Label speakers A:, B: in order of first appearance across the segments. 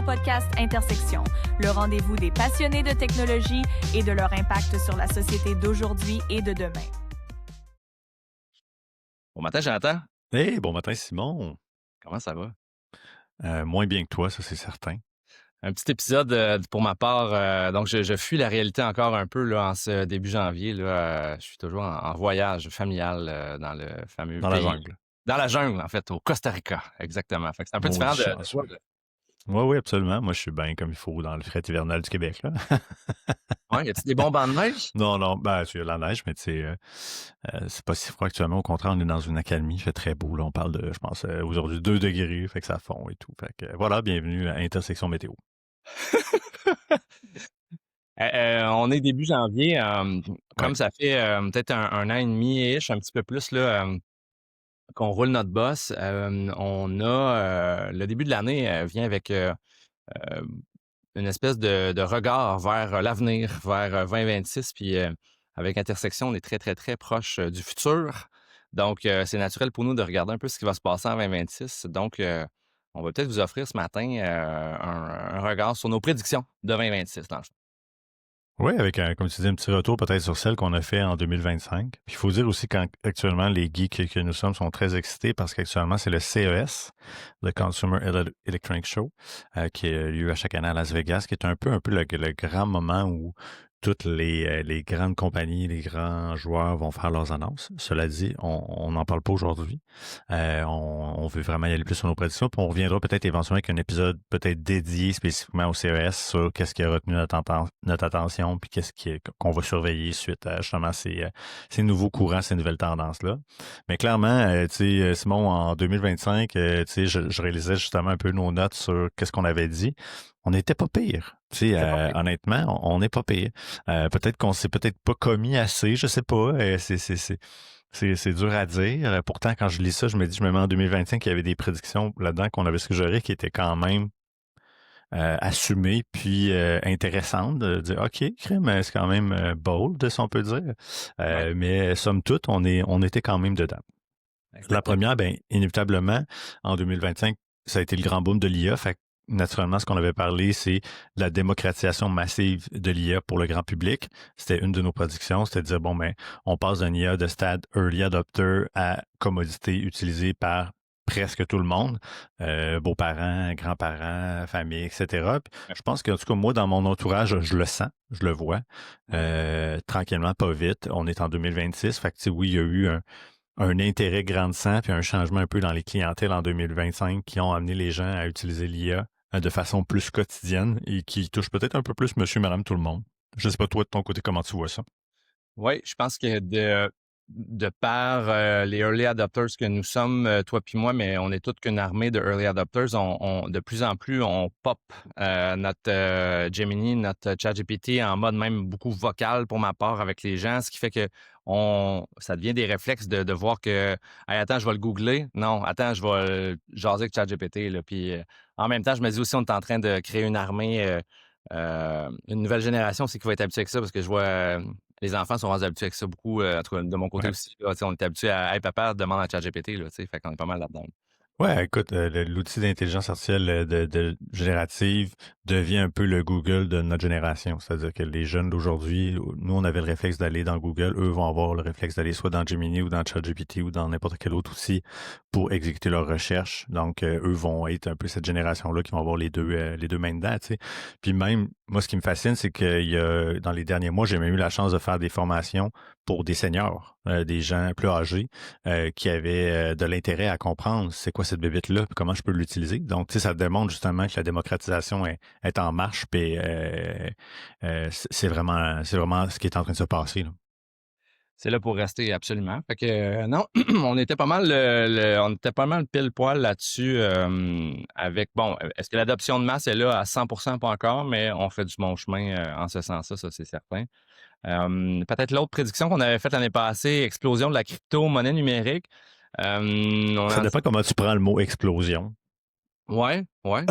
A: podcast Intersection, le rendez-vous des passionnés de technologie et de leur impact sur la société d'aujourd'hui et de demain.
B: Bon matin, Jonathan.
C: Hey, bon matin, Simon.
B: Comment ça va?
C: Moins bien que toi, ça, c'est certain.
B: Un petit épisode pour ma part. Donc, je fuis la réalité encore un peu là, en ce début janvier. Là, je suis toujours en voyage familial dans le fameux
C: Dans la
B: pays.
C: jungle.
B: Dans la jungle, en fait, au Costa Rica, exactement. Fait que c'est un peu différent
C: Maudit
B: de
C: chanceux.
B: toi.
C: Oui, absolument. Moi, je suis bien comme il faut dans le fret hivernal du Québec, là.
B: Ouais, y a-t-il des bons bancs de neige?
C: Non, ben, tu as la neige, mais tu sais, c'est pas si froid actuellement. Au contraire, on est dans une accalmie, il fait très beau, là. On parle de, je pense, aujourd'hui 2 degrés, fait que ça fond et tout. Fait que voilà, bienvenue à Intersection Météo.
B: On est début janvier. Comme
C: Ouais.
B: ça fait peut-être un an et demi-ish, un petit peu plus, là, qu'on roule notre boss, on a le début de l'année vient avec une espèce de regard vers l'avenir, vers 2026. Puis avec Intersection, on est très, très, très proche du futur. Donc, c'est naturel pour nous de regarder un peu ce qui va se passer en 2026. Donc, on va peut-être vous offrir ce matin un regard sur nos prédictions de 2026, dans le fond.
C: Oui, avec, comme tu dis, un petit retour peut-être sur celle qu'on a fait en 2025. Puis il faut dire aussi qu'actuellement, les geeks que nous sommes sont très excités parce qu'actuellement, c'est le CES, le Consumer Electronics Show, qui a lieu à chaque année à Las Vegas, qui est un peu le grand moment où toutes les grandes compagnies, les grands joueurs vont faire leurs annonces. Cela dit, on n'en parle pas aujourd'hui. On veut vraiment y aller plus sur nos prédictions, puis on reviendra peut-être éventuellement avec un épisode peut-être dédié spécifiquement au CES sur qu'est-ce qui a retenu notre attention, puis qu'on va surveiller suite à justement ces nouveaux courants, ces nouvelles tendances-là. Mais clairement, tu sais, Simon, en 2025, tu sais, je réalisais justement un peu nos notes sur qu'est-ce qu'on avait dit. On n'était pas pire. Tu sais, honnêtement, on n'est pas pire. Peut-être qu'on s'est peut-être pas commis assez, je sais pas. C'est dur à dire. Pourtant, quand je lis ça, je me mets en 2025, il y avait des prédictions là-dedans qu'on avait suggérées qui étaient quand même assumées puis intéressantes. De dire, OK, crème, c'est quand même bold, si on peut dire.
B: Ouais.
C: Mais somme toute, on était quand même dedans. La
B: Exactement.
C: première, bien, inévitablement, en 2025, ça a été le grand boom de l'IA. Fait que, naturellement, ce qu'on avait parlé, c'est la démocratisation massive de l'IA pour le grand public. C'était une de nos prédictions. C'était de dire, bon, ben, on passe d'un IA de stade early adopter à commodité utilisée par presque tout le monde, beaux-parents, grands-parents, famille, etc. Puis, je pense qu'en tout cas, moi, dans mon entourage, je le sens, je le vois. Tranquillement, pas vite. On est en 2026. Fait que, tu sais, oui, il y a eu un intérêt grandissant puis un changement un peu dans les clientèles en 2025 qui ont amené les gens à utiliser l'IA de façon plus quotidienne et qui touche peut-être un peu plus monsieur, madame, tout le monde. Je sais pas, toi, de ton côté, comment tu vois ça?
B: Oui, je pense que de par les early adopters que nous sommes, toi puis moi, mais on est toute qu'une armée de early adopters, de plus en plus, on pop notre Gemini, notre ChatGPT en mode même beaucoup vocal pour ma part avec les gens, ce qui fait que ça devient des réflexes de voir que hey, attends, je vais le googler. Non, attends, je vais jaser avec ChatGPT. Là. Puis en même temps, je me dis aussi, on est en train de créer une armée, une nouvelle génération aussi qui va être habituée avec ça parce que je vois les enfants sont rendus habitués avec ça beaucoup. En tout cas, de mon côté
C: Ouais.
B: aussi, là, on est habitué à hey, papa, demande à ChatGPT, là, fait qu'on est pas mal là-dedans.
C: Ouais, écoute, l'outil d'intelligence artificielle de générative devient un peu le Google de notre génération. C'est-à-dire que les jeunes d'aujourd'hui, nous, on avait le réflexe d'aller dans Google. Eux vont avoir le réflexe d'aller soit dans Gemini ou dans ChatGPT ou dans n'importe quel autre outil pour exécuter leurs recherches. Donc, eux vont être un peu cette génération-là qui vont avoir les deux mains dedans, tu sais. Puis même, moi, ce qui me fascine, c'est qu'il y a, dans les derniers mois, j'ai même eu la chance de faire des formations pour des seniors, des gens plus âgés qui avaient de l'intérêt à comprendre c'est quoi cette bébête-là puis comment je peux l'utiliser. Donc, tu sais, ça démontre justement que la démocratisation est en marche puis c'est vraiment ce qui est en train de se passer, là.
B: C'est là pour rester, absolument. Fait que non, on était pas mal on était pas mal pile poil là-dessus avec bon, est-ce que l'adoption de masse est là à 100% pas encore, mais on fait du bon chemin en ce sens-là, ça c'est certain. Peut-être l'autre prédiction qu'on avait faite l'année passée, explosion de la crypto-monnaie numérique. On
C: Ça
B: en
C: dépend comment tu prends le mot explosion.
B: Ouais, ouais,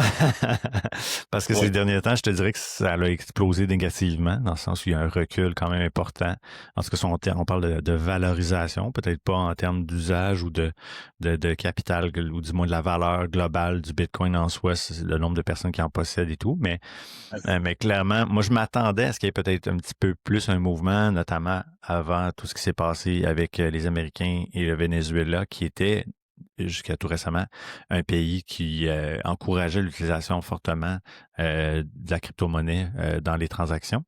C: Parce que ces
B: ouais.
C: derniers temps, je te dirais que ça a explosé négativement, dans le sens où il y a un recul quand même important. En tout cas, si on parle de valorisation, peut-être pas en termes d'usage ou de capital, ou du moins de la valeur globale du Bitcoin en soi, c'est le nombre de personnes qui en possèdent et tout, mais clairement, moi, je m'attendais à ce qu'il y ait peut-être un petit peu plus un mouvement, notamment avant tout ce qui s'est passé avec les Américains et le Venezuela, qui était jusqu'à tout récemment un pays qui encourageait l'utilisation fortement de la crypto-monnaie dans les transactions.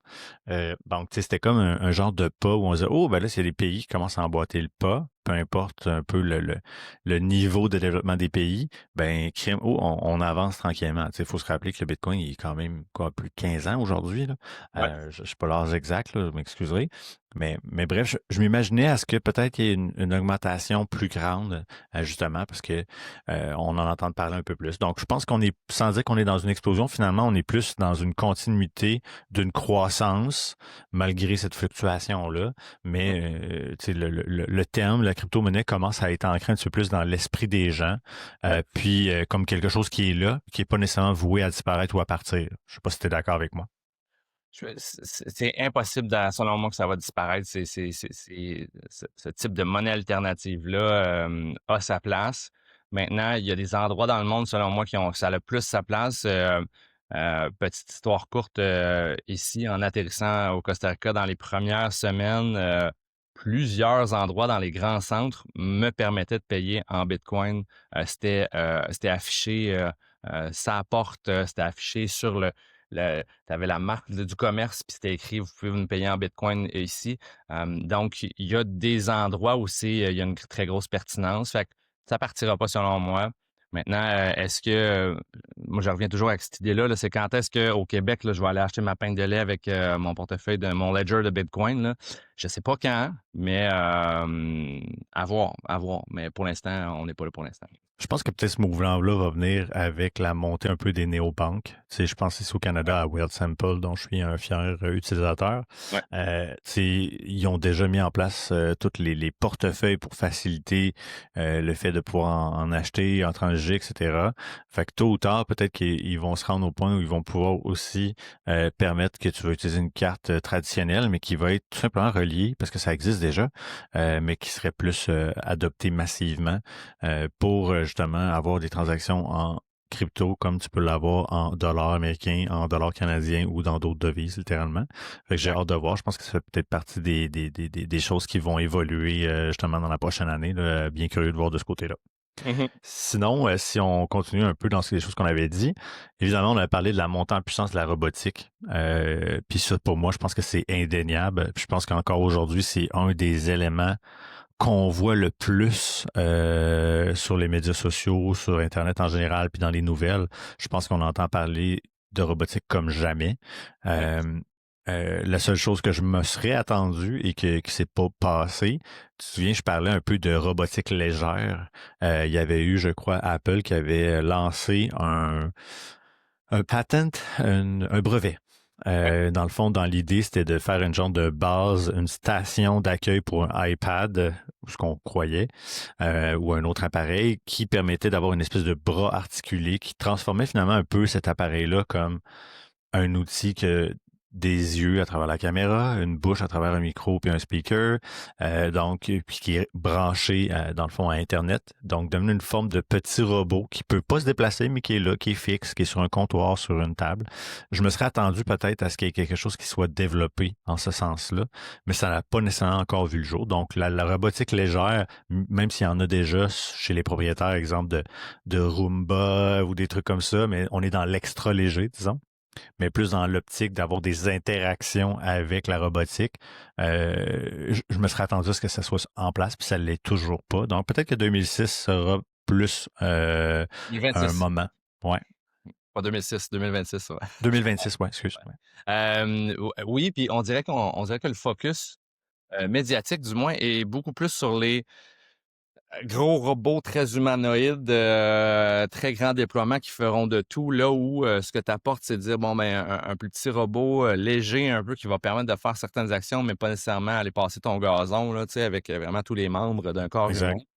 C: Donc, tu sais, c'était comme un genre de pas où on disait, oh, ben là, c'est des pays qui commencent à emboîter le pas, peu importe un peu le niveau de développement des pays, ben, on avance tranquillement. Tu sais, il faut se rappeler que le Bitcoin, il est quand même, quoi, plus de 15 ans aujourd'hui, là.
B: Ouais.
C: Je ne sais pas l'âge exact, là, vous m'excuserez. Mais bref, je m'imaginais à ce que peut-être il y ait une augmentation plus grande, justement, parce que on en entend parler un peu plus. Donc, je pense qu'on est, sans dire qu'on est dans une explosion, finalement, on est plus dans une continuité d'une croissance, malgré cette fluctuation-là.
B: Mmh.
C: Mais tu sais, le terme, la crypto-monnaie commence à être ancré un petit peu plus dans l'esprit des gens,
B: Ouais.
C: puis comme quelque chose qui est là, qui n'est pas nécessairement voué à disparaître ou à partir. Je sais pas si tu es d'accord avec moi.
B: C'est impossible, selon moi, que ça va disparaître. Ce type de monnaie alternative-là a sa place. Maintenant, il y a des endroits dans le monde, selon moi, ça a plus sa place. Petite histoire courte, ici, en atterrissant au Costa Rica dans les premières semaines, plusieurs endroits dans les grands centres me permettaient de payer en Bitcoin. C'était affiché sa porte, c'était affiché sur tu avais la marque du commerce, puis c'était écrit, vous pouvez nous payer en Bitcoin ici. Donc, il y a des endroits où il y a une très grosse pertinence. Fait que ça partira pas selon moi. Maintenant, est-ce que, moi, je reviens toujours avec cette idée-là, là, c'est quand est-ce qu'au Québec, là, je vais aller acheter ma pinte de lait avec mon portefeuille de mon ledger de Bitcoin, là. Je sais pas quand, mais à voir, à voir. Mais pour l'instant, on n'est pas là pour l'instant.
C: Je pense que peut-être ce mouvement-là va venir avec la montée un peu des néobanques. Tu sais, je pense ici au
B: Ouais,
C: Canada à Wealthsimple, dont je suis un fier utilisateur.
B: ouais,
C: Tu sais, ils ont déjà mis en place tous les portefeuilles pour faciliter le fait de pouvoir en acheter, en transiger, etc. Fait que tôt ou tard, peut-être qu'ils vont se rendre au point où ils vont pouvoir aussi permettre que tu vas utiliser une carte traditionnelle, mais qui va être tout simplement reliée, parce que ça existe déjà, mais qui serait plus adoptée massivement pour justement avoir des transactions en crypto comme tu peux l'avoir en dollars américains, en dollars canadiens ou dans d'autres devises, littéralement. Fait que j'ai
B: exact.
C: hâte de voir. Je pense que ça fait peut-être partie des choses qui vont évoluer justement dans la prochaine année. Là. Bien curieux de voir de ce côté-là.
B: Mhm.
C: Sinon, si on continue un peu dans les choses qu'on avait dit, évidemment, on a parlé de la montée en puissance de la robotique. Puis ça, pour moi, je pense que c'est indéniable. Puis je pense qu'encore aujourd'hui, c'est un des éléments qu'on voit le plus sur les médias sociaux, sur Internet en général, puis dans les nouvelles. Je pense qu'on entend parler de robotique comme jamais.
B: Ouais.
C: Euh, la seule chose que je me serais attendu et qui s'est pas passé, tu te souviens, je parlais un peu de robotique légère. Il y avait eu, je crois, Apple qui avait lancé un patent, un brevet.
B: Ouais.
C: Dans le fond, dans l'idée, c'était de faire une genre de base, une station d'accueil pour un iPad, ce qu'on croyait, ou un autre appareil, qui permettait d'avoir une espèce de bras articulé qui transformait finalement un peu cet appareil-là comme un outil que des yeux à travers la caméra, une bouche à travers un micro puis un speaker, donc puis qui est branché dans le fond à Internet, donc devenu une forme de petit robot qui peut pas se déplacer mais qui est là, qui est fixe, qui est sur un comptoir, sur une table. Je me serais attendu peut-être à ce qu'il y ait quelque chose qui soit développé en ce sens-là, mais ça n'a pas nécessairement encore vu le jour. Donc la robotique légère, même s'il y en a déjà chez les propriétaires, exemple de Roomba ou des trucs comme ça, mais on est dans l'extra léger, disons, mais plus dans l'optique d'avoir des interactions avec la robotique. Je me serais attendu à ce que ça soit en place, puis ça ne l'est toujours pas. Donc peut-être que 2006 sera plus un
B: 2026.
C: moment. Ouais.
B: Pas 2006, 2026, ouais.
C: 2026, ouais, excuse. Ouais.
B: Oui, puis on dirait que le focus médiatique, du moins, est beaucoup plus sur les gros robots très humanoïdes, très grands déploiements qui feront de tout, là où ce que tu apportes, c'est de dire, bon, ben, un plus petit robot léger un peu qui va permettre de faire certaines actions, mais pas nécessairement aller passer ton gazon, là, tu sais, avec vraiment tous les membres d'un corps humain.
C: Exact.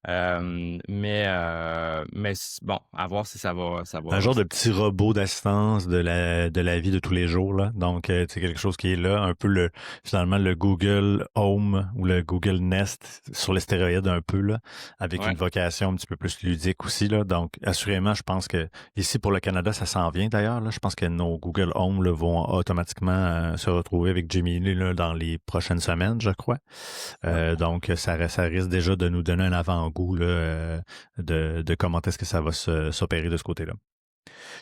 B: Mais bon, à voir si ça va,
C: Un genre de petit robot d'assistance de la vie de tous les jours, là. Donc, c'est quelque chose qui est là, un peu finalement, le Google Home ou le Google Nest sur les stéroïdes un peu, là, avec
B: Ouais.
C: une vocation un petit peu plus ludique aussi, là. Donc, assurément, je pense que ici, pour le Canada, ça s'en vient d'ailleurs, là. Je pense que nos Google Home, là, vont automatiquement se retrouver avec Gemini, là, dans les prochaines semaines, je crois. Donc, ça risque déjà de nous donner un avant-goût, là, de comment est-ce que ça va s'opérer de ce côté-là.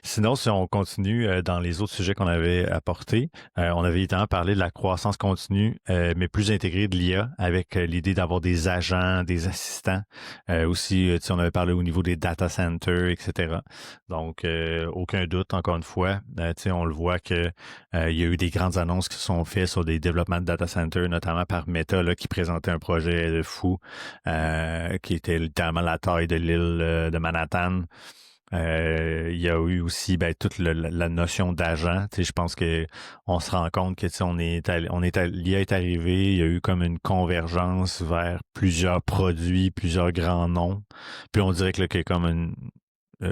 C: Sinon, si on continue dans les autres sujets qu'on avait apportés, on avait évidemment parlé de la croissance continue, mais plus intégrée de l'IA, avec l'idée d'avoir des agents, des assistants. Aussi, on avait parlé au niveau des data centers, etc. Donc, aucun doute, encore une fois, on le voit que il y a eu des grandes annonces qui sont faites sur des développements de data centers, notamment par Meta, là, qui présentait un projet de fou, qui était littéralement la taille de l'île de Manhattan. Il y a eu aussi toute la notion d'agent. Je pense que on se rend compte que l'IA est arrivé, il y a eu comme une convergence vers plusieurs produits, plusieurs grands noms. Puis on dirait que là, qu'il y a comme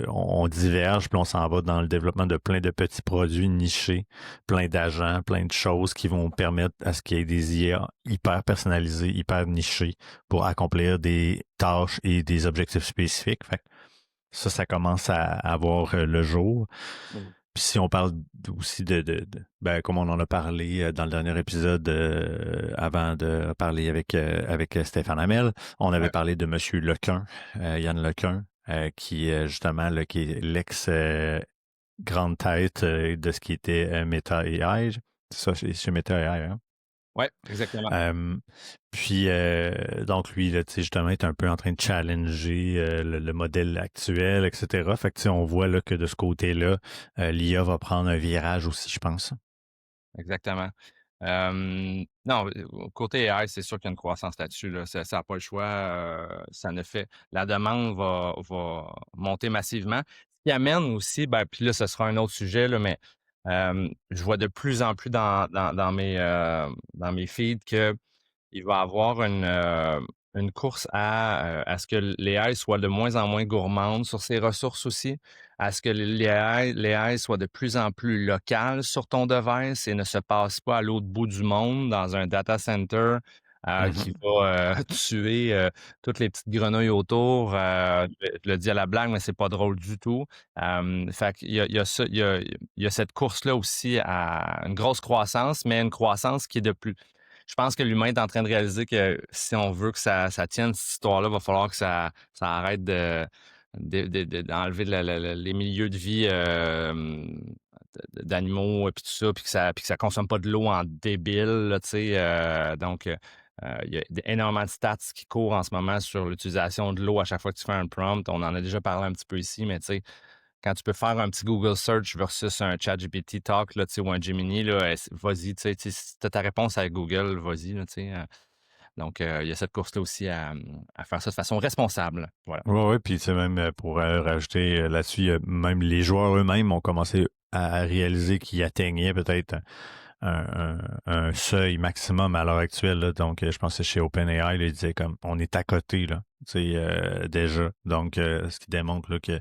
C: on diverge, puis on s'en va dans le développement de plein de petits produits nichés, plein d'agents, plein de choses qui vont permettre à ce qu'il y ait des IA hyper personnalisés, hyper nichés pour accomplir des tâches et des objectifs spécifiques. Fait que ça commence à avoir le jour. Puis si on parle aussi comme on en a parlé dans le dernier épisode avant de parler avec Stéphane Hamel, on avait parlé de Monsieur Lequin, Yann Lequin, qui justement là, qui est l'ex grande tête de ce qui était Meta AI. C'est ça, chez Meta AI, hein?
B: Oui, exactement.
C: Puis, donc, lui, là, justement, est un peu en train de challenger le modèle actuel, etc. Fait que, on voit là, que de ce côté-là, l'IA va prendre un virage aussi, je pense.
B: Exactement. Non, côté AI, c'est sûr qu'il y a une croissance là-dessus. Là. Ça n'a pas le choix. Ça ne fait. La demande va monter massivement. Ce qui amène aussi, puis là, ce sera un autre sujet, là, mais je vois de plus en plus dans mes feeds que il va y avoir une course à ce que l'AI soit de moins en moins gourmande sur ses ressources aussi, à ce que l'AI soit de plus en plus locale sur ton device et ne se passe pas à l'autre bout du monde dans un data center qui va tuer toutes les petites grenouilles autour. Je le dis à la blague, mais c'est pas drôle du tout. Fait qu'il y a ça, il y a cette course-là aussi à une grosse croissance, mais une croissance qui est de plus. Je pense que l'humain est en train de réaliser que si on veut que ça tienne, cette histoire-là, il va falloir que ça arrête d'enlever les milieux de vie d'animaux et puis tout ça, puis que ça consomme pas de l'eau en débile, là, tu sais. Donc, il y a énormément de stats qui courent en ce moment sur l'utilisation de l'eau à chaque fois que tu fais un prompt. On en a déjà parlé un petit peu ici, mais tu sais, quand tu peux faire un petit Google Search versus un ChatGPT Talk là, ou un Gemini, là, vas-y, si tu as ta réponse avec Google, vas-y. Là, donc, il y a cette course-là aussi à faire ça de façon responsable. Voilà.
C: Oui, puis c'est même pour rajouter là-dessus, même les joueurs eux-mêmes ont commencé à réaliser qu'ils atteignaient peut-être un seuil maximum à l'heure actuelle. Là. Donc, je pense que chez OpenAI, là, ils disaient comme on est à côté là, déjà. Donc, ce qui démontre là, que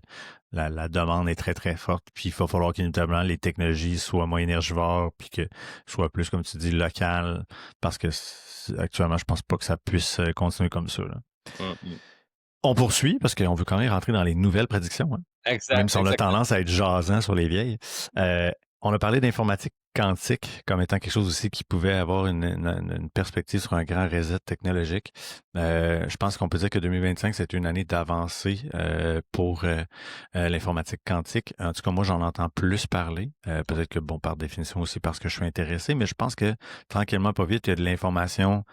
C: la demande est très, très forte. Puis il va falloir qu'évidemment les technologies soient moins énergivores, puis que soient plus, comme tu dis, locales, parce que actuellement, je pense pas que ça puisse continuer comme ça. Là. On poursuit, parce qu'on veut quand même rentrer dans les nouvelles prédictions. Hein. Même si on a tendance à être jasant sur les vieilles. On a parlé d'informatique quantique comme étant quelque chose aussi qui pouvait avoir une perspective sur un grand reset technologique. Je pense qu'on peut dire que 2025, c'est une année d'avancée pour l'informatique quantique. En tout cas, moi, j'en entends plus parler. Peut-être que, bon, par définition aussi parce que je suis intéressé, mais je pense que tranquillement, pas vite, il y a de l'information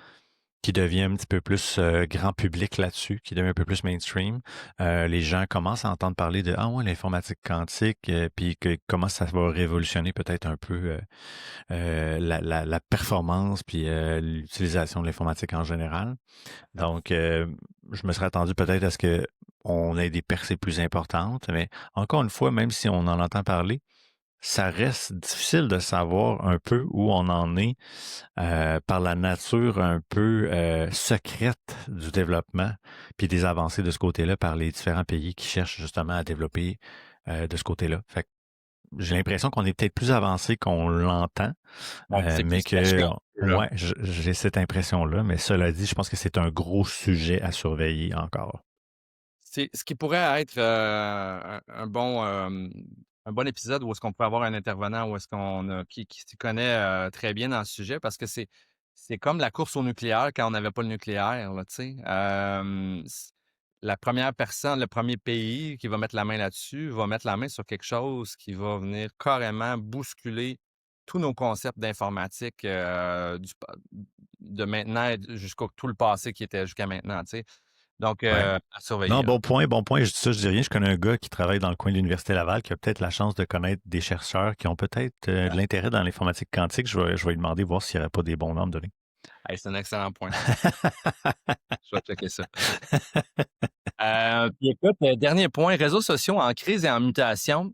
C: qui devient un petit peu plus grand public là-dessus, qui devient un peu plus mainstream. Les gens commencent à entendre parler de l'informatique quantique, puis comment ça va révolutionner peut-être un peu la performance puis l'utilisation de l'informatique en général. Donc, je me serais attendu peut-être à ce qu'on ait des percées plus importantes, mais encore une fois, même si on en entend parler, ça reste difficile de savoir un peu où on en est par la nature un peu secrète du développement, puis des avancées de ce côté-là par les différents pays qui cherchent justement à développer de ce côté-là. Fait que j'ai l'impression qu'on est peut-être plus avancé qu'on l'entend,
B: C'est
C: mais
B: plus caché
C: que,
B: un peu, là.
C: ouais, j'ai cette impression-là. Mais cela dit, je pense que c'est un gros sujet à surveiller encore.
B: C'est ce qui pourrait être un bon épisode où est-ce qu'on peut avoir un intervenant où est-ce qui s'y connaît très bien dans le sujet parce que c'est comme la course au nucléaire quand on n'avait pas le nucléaire, là, tu sais. La première personne, le premier pays qui va mettre la main là-dessus va mettre la main sur quelque chose qui va venir carrément bousculer tous nos concepts d'informatique de maintenant jusqu'au tout le passé qui était jusqu'à maintenant, tu sais. Donc,
C: Ouais.
B: à surveiller,
C: Non,
B: là.
C: bon point. Je dis ça, je dis rien. Je connais un gars qui travaille dans le coin de l'Université Laval qui a peut-être la chance de connaître des chercheurs qui ont peut-être de l'intérêt dans l'informatique quantique. Je vais lui demander voir s'il n'y aurait pas des bons noms à me donner.
B: Hey, c'est un excellent point. Je vais checker ça. Puis écoute, dernier point, réseaux sociaux en crise et en mutation.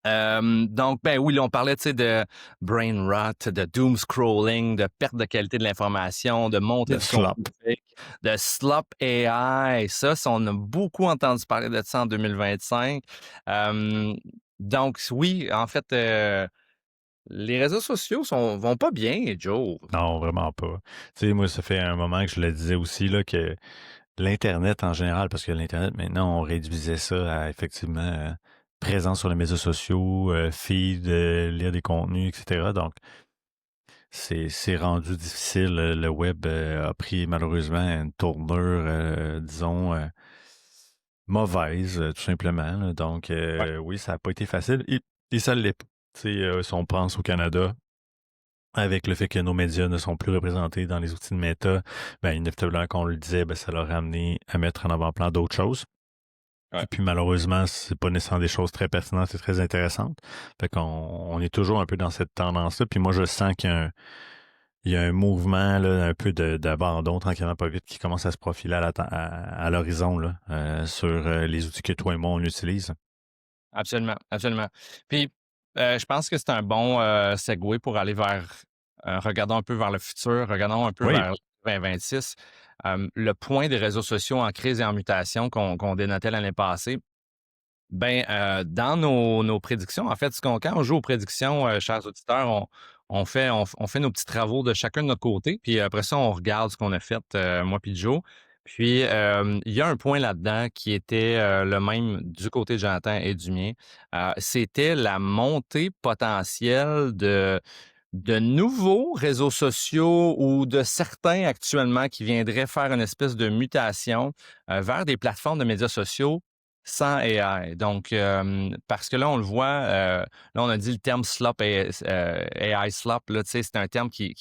B: Donc, ben oui, là, on parlait, tu sais, de brain rot, de doom scrolling, de perte de qualité de l'information, de montée
C: De
B: du
C: slop.
B: contenu, de slop AI. Ça, on a beaucoup entendu parler de ça en 2025. Donc, oui, en fait, les réseaux sociaux vont pas bien, Joe.
C: Non, vraiment pas. Tu sais, moi, ça fait un moment que je le disais aussi, là, que l'Internet en général, parce que l'Internet, maintenant, on réduisait ça à effectivement présence sur les médias sociaux, feed, lire des contenus, etc. Donc, c'est rendu difficile. Le web a pris malheureusement une tournure, disons, mauvaise, tout simplement, là. Donc,
B: Ouais.
C: oui, ça n'a pas été facile. Et ça l'est pas. Tu sais, si on pense au Canada, avec le fait que nos médias ne sont plus représentés dans les outils de méta, ben, inévitablement, qu'on le disait, ben, ça leur a amené à mettre en avant-plan d'autres choses.
B: Ouais.
C: Et puis malheureusement, c'est pas nécessairement des choses très pertinentes et très intéressantes. Fait qu'on on est toujours un peu dans cette tendance-là. Puis moi, je sens il y a un mouvement là, un peu d'abandon, tranquillement pas vite, qui commence à se profiler à l'horizon là, sur les outils que toi et moi, on utilise.
B: Absolument, absolument. Puis, je pense que c'est un bon segue pour aller regardons un peu vers le futur, regardons un peu
C: Oui,
B: vers 2026. Le point des réseaux sociaux en crise et en mutation qu'on dénotait l'année passée, ben, dans nos prédictions, en fait, quand on joue aux prédictions, chers auditeurs, on fait nos petits travaux de chacun de notre côté, puis après ça, on regarde ce qu'on a fait, moi puis Joe. Puis, il y a un point là-dedans qui était le même du côté de Jonathan et du mien. C'était la montée potentielle de nouveaux réseaux sociaux ou de certains actuellement qui viendraient faire une espèce de mutation vers des plateformes de médias sociaux sans AI. Donc, parce que là, on le voit, là, on a dit le terme slop, AI slop, là, tu sais, c'est un terme qui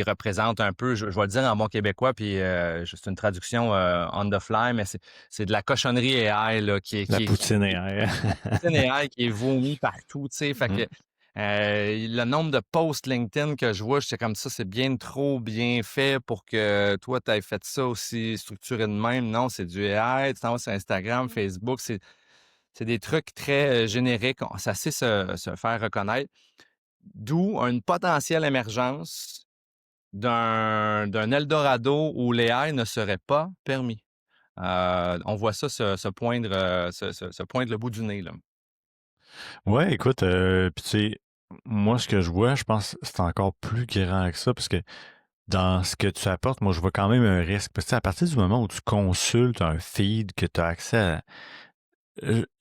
B: représente un peu, je vais le dire en bon québécois, puis c'est une traduction on the fly, mais c'est de la cochonnerie AI, là,
C: la poutine AI.
B: poutine AI qui est vomi partout, tu sais. Fait que le nombre de posts LinkedIn que je vois, j'étais comme ça, c'est bien trop bien fait pour que toi, tu aies fait ça aussi structuré de même. Non, c'est du AI, tu t'en vas sur Instagram, Facebook, c'est des trucs très génériques. Ça sait se faire reconnaître. D'où une potentielle émergence d'un Eldorado où l'AI ne serait pas permis. On voit ça se poindre le bout du nez, là.
C: Ouais, écoute, puis tu sais, moi, ce que je vois, je pense que c'est encore plus grand que ça, parce que dans ce que tu apportes, moi, je vois quand même un risque. Parce que tu sais, à partir du moment où tu consultes un feed, que tu as accès à...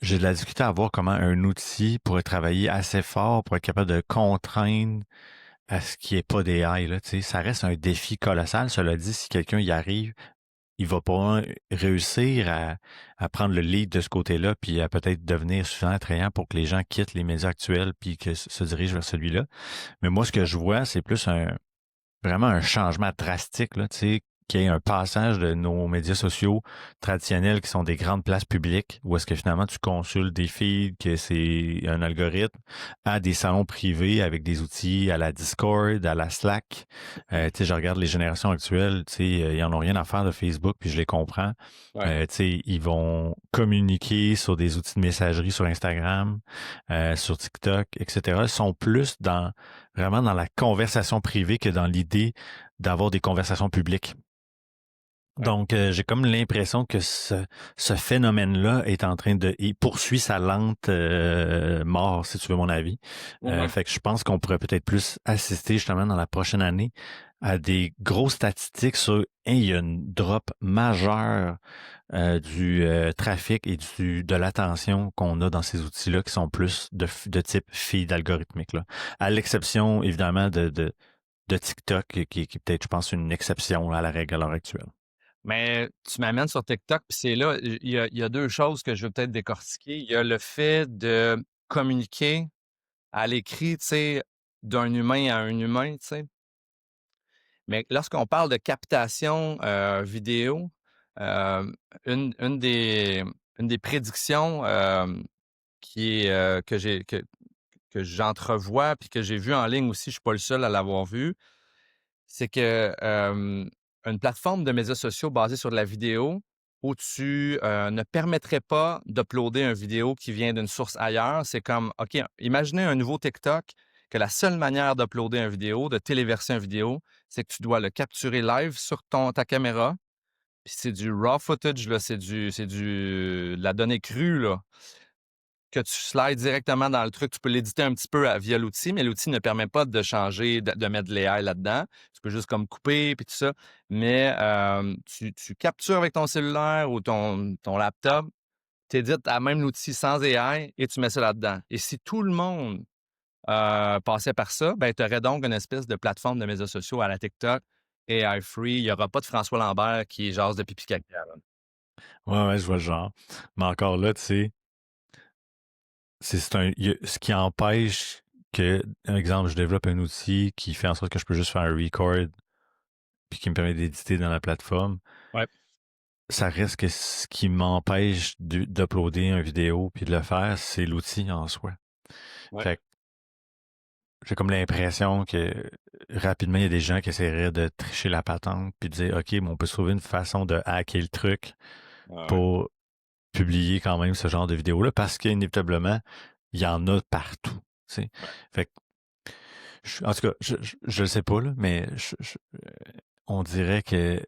C: J'ai de la difficulté à voir comment un outil pourrait travailler assez fort pour être capable de contraindre à ce qui est pas des AI, là, tu sais. Ça reste un défi colossal. Cela dit, si quelqu'un y arrive, il va pas réussir à prendre le lead de ce côté-là, puis à peut-être devenir suffisamment attrayant pour que les gens quittent les médias actuels puis que se dirigent vers celui-là. Mais moi, ce que je vois, c'est plus vraiment un changement drastique, là, tu sais, qu'il y ait un passage de nos médias sociaux traditionnels qui sont des grandes places publiques où est-ce que finalement tu consultes des feeds, que c'est un algorithme, à des salons privés avec des outils à la Discord, à la Slack. Tu sais, je regarde les générations actuelles, tu sais, ils en ont rien à faire de Facebook, puis je les comprends.
B: Ouais.
C: Tu sais, ils vont communiquer sur des outils de messagerie sur Instagram, sur TikTok, etc. Ils sont plus vraiment dans la conversation privée que dans l'idée d'avoir des conversations publiques.
B: Ouais.
C: Donc, j'ai comme l'impression que ce phénomène-là est en train il poursuit sa lente mort, si tu veux mon avis. Fait que je pense qu'on pourrait peut-être plus assister justement dans la prochaine année à des grosses statistiques sur, il y a une drop majeure du trafic et de l'attention qu'on a dans ces outils-là qui sont plus de type feed algorithmique, là. À l'exception, évidemment, de TikTok, qui est peut-être, je pense, une exception à la règle à l'heure actuelle.
B: Mais tu m'amènes sur TikTok, puis c'est là, il y a deux choses que je veux peut-être décortiquer. Il y a le fait de communiquer à l'écrit, tu sais, d'un humain à un humain, tu sais. Mais lorsqu'on parle de captation vidéo, euh, une des prédictions que j'entrevois puis que j'ai vu en ligne aussi, je suis pas le seul à l'avoir vu, c'est que une plateforme de médias sociaux basée sur de la vidéo où tu ne permettrais pas d'uploader une vidéo qui vient d'une source ailleurs, c'est comme, OK, imaginez un nouveau TikTok que la seule manière d'uploader une vidéo, de téléverser une vidéo, c'est que tu dois le capturer live sur ta caméra. Puis c'est du raw footage, là, de la donnée crue, là, que tu slides directement dans le truc. Tu peux l'éditer un petit peu via l'outil, mais l'outil ne permet pas de changer, de mettre de l'AI là-dedans. Tu peux juste comme couper puis tout ça. Mais tu captures avec ton cellulaire ou ton laptop, tu édites à même l'outil sans AI et tu mets ça là-dedans. Et si tout le monde passait par ça, ben, tu aurais donc une espèce de plateforme de médias sociaux à la TikTok, AI free. Il n'y aura pas de François Lambert qui jase de pipi caca, là.
C: Ouais, je vois le genre. Mais encore là, tu sais, ce qui empêche que, par exemple, je développe un outil qui fait en sorte que je peux juste faire un record puis qui me permet d'éditer dans la plateforme.
B: Ouais.
C: Ça reste que ce qui m'empêche d'uploader une vidéo puis de le faire, c'est l'outil en soi.
B: Ouais.
C: Fait que j'ai comme l'impression que rapidement, il y a des gens qui essaieraient de tricher la patente puis de dire, OK, mais on peut trouver une façon de hacker le truc
B: Ouais.
C: pour publier quand même ce genre de vidéo-là parce qu'inévitablement, il y en a partout. Tu sais.
B: Ouais.
C: Fait que, en tout cas, je le sais pas, là, mais on dirait que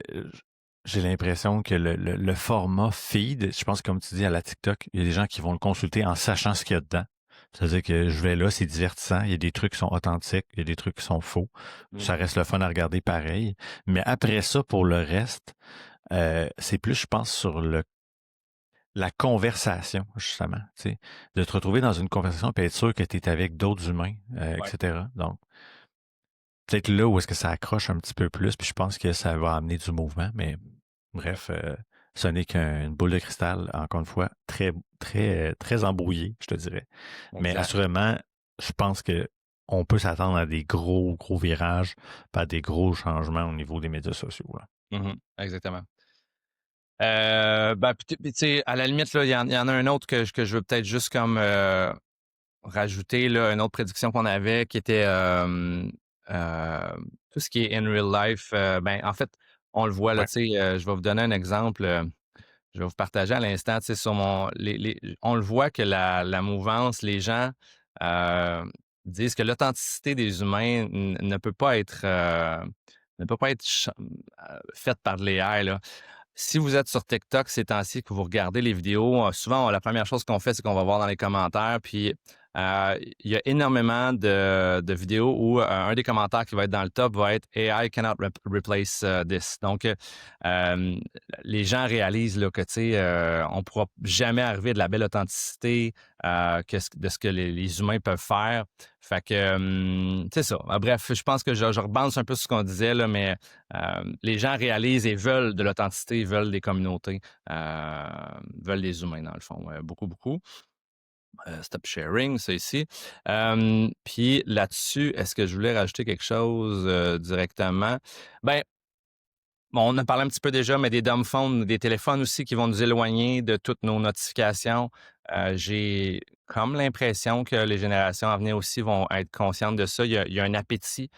C: j'ai l'impression que le format feed, je pense que comme tu dis à la TikTok, il y a des gens qui vont le consulter en sachant ce qu'il y a dedans. C'est-à-dire que je vais là, c'est divertissant, il y a des trucs qui sont authentiques, il y a des trucs qui sont faux. Ça reste le fun à regarder pareil. Mais après ça, pour le reste, c'est plus, je pense, sur la conversation, justement. Tu sais, de te retrouver dans une conversation et être sûr que tu es avec d'autres humains,
B: Ouais.
C: etc. Donc, peut-être là où est-ce que ça accroche un petit peu plus, puis je pense que ça va amener du mouvement, mais bref, ce n'est qu'une boule de cristal, encore une fois, très, très, très embrouillée, je te dirais. Mais
B: Exact.
C: assurément, je pense que on peut s'attendre à des gros, gros virages, pas à des gros changements au niveau des médias sociaux, là.
B: Exactement. Ben, puis tu sais, à la limite, là, il y en a un autre que je veux peut-être juste comme rajouter, là, une autre prédiction qu'on avait qui était euh, tout ce qui est in real life. Ben, en fait, on le voit, là,
C: Ouais.
B: tu sais, je vais vous donner un exemple. Je vais vous partager à l'instant, tu sais, sur on le voit que la mouvance, les gens euh, disent que l'authenticité des humains ne peut pas être faite par de l'AI, là. Si vous êtes sur TikTok ces temps-ci, que vous regardez les vidéos, souvent, la première chose qu'on fait, c'est qu'on va voir dans les commentaires. Puis, il y a énormément de vidéos où un des commentaires qui va être dans le top va être AI cannot replace this. Donc, les gens réalisent là, que, tu sais, on ne pourra jamais arriver de la belle authenticité de ce que les humains peuvent faire. Fait que, c'est ça. Bref, je pense que je rebalance un peu sur ce qu'on disait, là, mais les gens réalisent et veulent de l'authenticité, veulent des communautés, veulent des humains, dans le fond. Beaucoup, beaucoup. Stop sharing, ça ici. Puis là-dessus, est-ce que je voulais rajouter quelque chose directement? Ben, bon, on en parlé un petit peu déjà, mais des dumb phones, des téléphones aussi qui vont nous éloigner de toutes nos notifications. J'ai comme l'impression que les générations à venir aussi vont être conscientes de ça. Il y a un appétit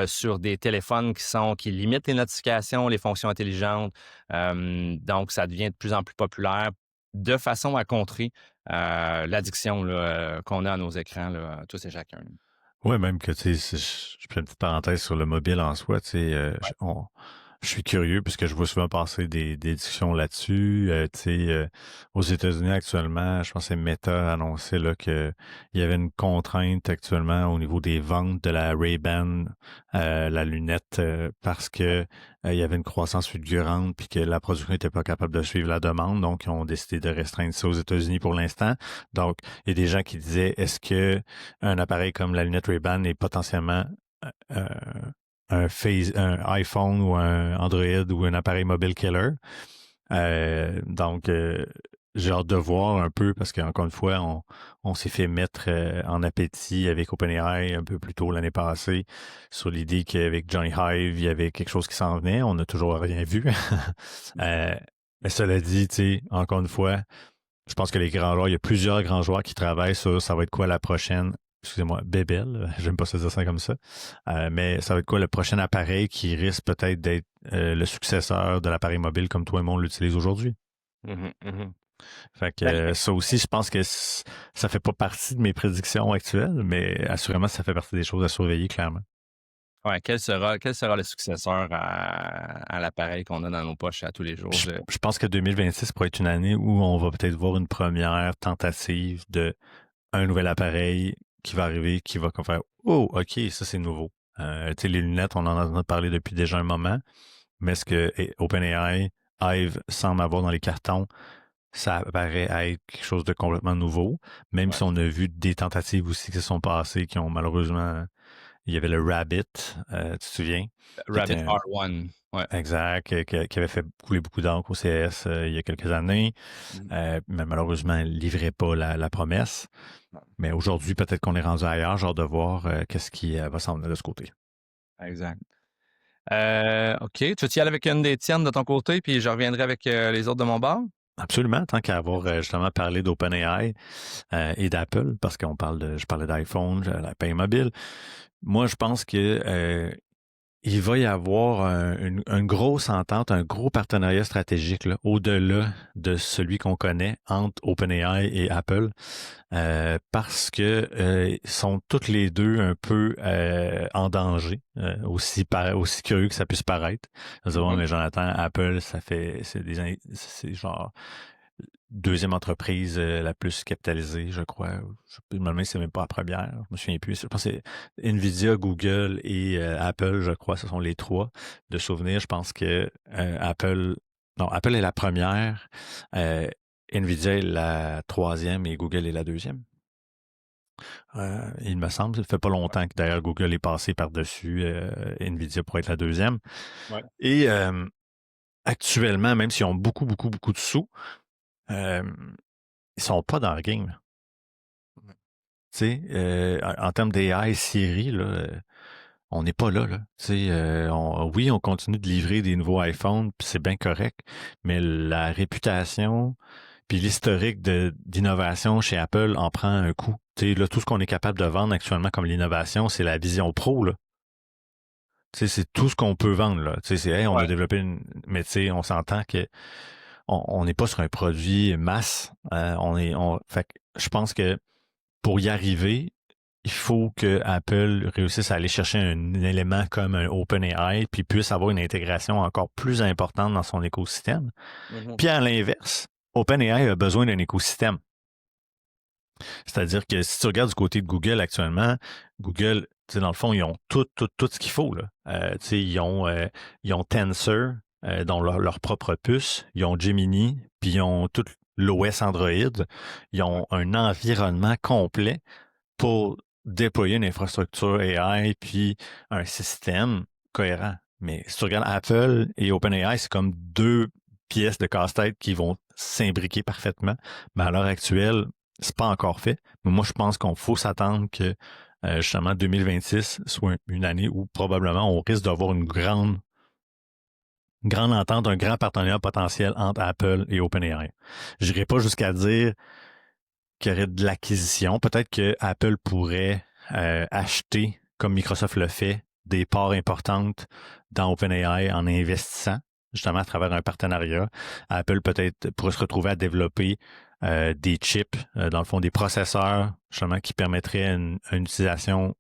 B: sur des téléphones qui limitent les notifications, les fonctions intelligentes. Donc, ça devient de plus en plus populaire de façon à contrer l'addiction qu'on a à nos écrans, là, tous et chacun.
C: Ouais, même que, tu sais, je fais une petite parenthèse sur le mobile en soi, tu sais, je suis curieux puisque je vois souvent passer des discussions là-dessus. Tu sais, aux États-Unis actuellement, je pense que Meta a annoncé là, qu'il y avait une contrainte actuellement au niveau des ventes de la Ray-Ban, la lunette, parce que il y avait une croissance fulgurante puis que la production n'était pas capable de suivre la demande. Donc, ils ont décidé de restreindre ça aux États-Unis pour l'instant. Donc, il y a des gens qui disaient, est-ce que un appareil comme la lunette Ray-Ban est potentiellement euh, un iPhone ou un Android ou un appareil mobile killer. Donc, j'ai hâte de voir un peu parce qu'encore une fois, on s'est fait mettre en appétit avec OpenAI un peu plus tôt l'année passée sur l'idée qu'avec Johnny Hive, il y avait quelque chose qui s'en venait. On n'a toujours rien vu. Mais cela dit, tu sais, encore une fois, je pense que les grands joueurs, il y a plusieurs grands joueurs qui travaillent sur ça va être quoi la prochaine, excusez-moi, bébelle, j'aime pas se dire ça comme ça, mais ça va être quoi le prochain appareil qui risque peut-être d'être le successeur de l'appareil mobile comme toi et moi on l'utilise aujourd'hui. Fait que ça aussi, je pense que ça fait pas partie de mes prédictions actuelles, mais assurément, ça fait partie des choses à surveiller clairement.
B: Ouais, quel sera le successeur à l'appareil qu'on a dans nos poches à tous les jours?
C: Je pense que 2026 pourrait être une année où on va peut-être voir une première tentative de un nouvel appareil qui va arriver, qui va faire « Oh, OK, ça c'est nouveau. » Tu sais, les lunettes, on en a parlé depuis déjà un moment, mais ce que OpenAI, Hive semble avoir dans les cartons, ça paraît être quelque chose de complètement nouveau, même si on a vu des tentatives aussi qui se sont passées, qui ont malheureusement... Il y avait le Rabbit, tu te souviens?
B: Rabbit R1. Ouais.
C: Exact, qui avait fait couler beaucoup d'encre au CS il y a quelques années, mais malheureusement, il ne livrait pas la promesse. Mais aujourd'hui, peut-être qu'on est rendu ailleurs, genre de voir qu'est-ce qui va s'en venir de ce côté.
B: Exact. OK. Tu veux y aller avec une des tiennes de ton côté, puis je reviendrai avec les autres de mon bord?
C: Absolument, tant qu'à avoir justement parlé d'OpenAI et d'Apple, parce qu'on je parlais d'iPhone, l'appareil mobile. Moi, je pense que il va y avoir une grosse entente, un gros partenariat stratégique là, au-delà de celui qu'on connaît entre OpenAI et Apple, parce que sont toutes les deux un peu en danger, aussi curieux que ça puisse paraître. Mais Jonathan, Apple, c'est genre deuxième entreprise la plus capitalisée, je crois. Je me demande si c'est même pas la première. Je me souviens plus. Je pense que c'est Nvidia, Google et Apple, je crois, ce sont les trois. De souvenir, je pense que Apple est la première, Nvidia est la troisième et Google est la deuxième. Il me semble, ça fait pas longtemps que d'ailleurs Google est passé par-dessus Nvidia pour être la deuxième.
B: Ouais.
C: Et actuellement, même s'ils ont beaucoup de sous, ils sont pas dans le game. Tu sais, en termes d'AI, Siri, là, on n'est pas là. Oui, on continue de livrer des nouveaux iPhones, puis c'est bien correct, mais la réputation puis l'historique d'innovation chez Apple en prend un coup. Tu sais, là, tout ce qu'on est capable de vendre actuellement comme l'innovation, c'est la Vision Pro, là. Tu sais, c'est tout ce qu'on peut vendre, là. Tu sais, c'est, on a développé mais tu sais, on s'entend que on n'est pas sur un produit masse. Fait que je pense que pour y arriver, il faut que Apple réussisse à aller chercher un élément comme un OpenAI puis puisse avoir une intégration encore plus importante dans son écosystème. Puis à l'inverse, OpenAI a besoin d'un écosystème. C'est-à-dire que si tu regardes du côté de Google actuellement, Google, dans le fond, ils ont tout ce qu'il faut, là. Ils ont Tensor, dans leur propre puce, ils ont Gemini, puis ils ont tout l'OS Android, ils ont un environnement complet pour déployer une infrastructure AI puis un système cohérent. Mais si tu regardes Apple et OpenAI, c'est comme deux pièces de casse-tête qui vont s'imbriquer parfaitement. Mais à l'heure actuelle, c'est pas encore fait. Mais moi, je pense qu'on faut s'attendre que justement 2026 soit une année où probablement on risque d'avoir une grande une grande entente, un grand partenariat potentiel entre Apple et OpenAI. Je n'irai pas jusqu'à dire qu'il y aurait de l'acquisition. Peut-être que Apple pourrait acheter, comme Microsoft le fait, des parts importantes dans OpenAI en investissant, justement à travers un partenariat. Apple peut-être pourrait se retrouver à développer des chips, dans le fond des processeurs, justement, qui permettraient une utilisation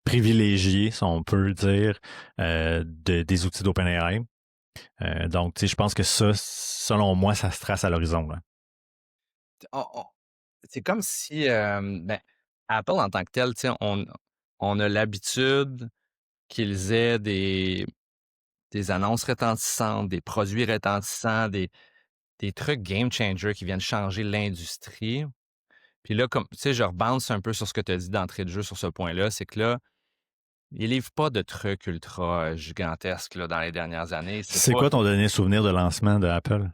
C: privilégiée, si on peut dire, des outils d'OpenAI. Donc, tu sais, je pense que ça, selon moi, ça se trace à l'horizon, là.
B: C'est comme si, ben, Apple en tant que tel, tu sais, on a l'habitude qu'ils aient des annonces retentissantes, des produits retentissants, des trucs game changers qui viennent changer l'industrie. Puis là, comme, tu sais, je rebounce un peu sur ce que tu as dit d'entrée de jeu sur ce point-là, c'est que là, ils livrent pas de trucs ultra gigantesques là, dans les dernières années. C'est
C: C'est
B: pas.
C: quoi ton dernier souvenir de lancement de Apple?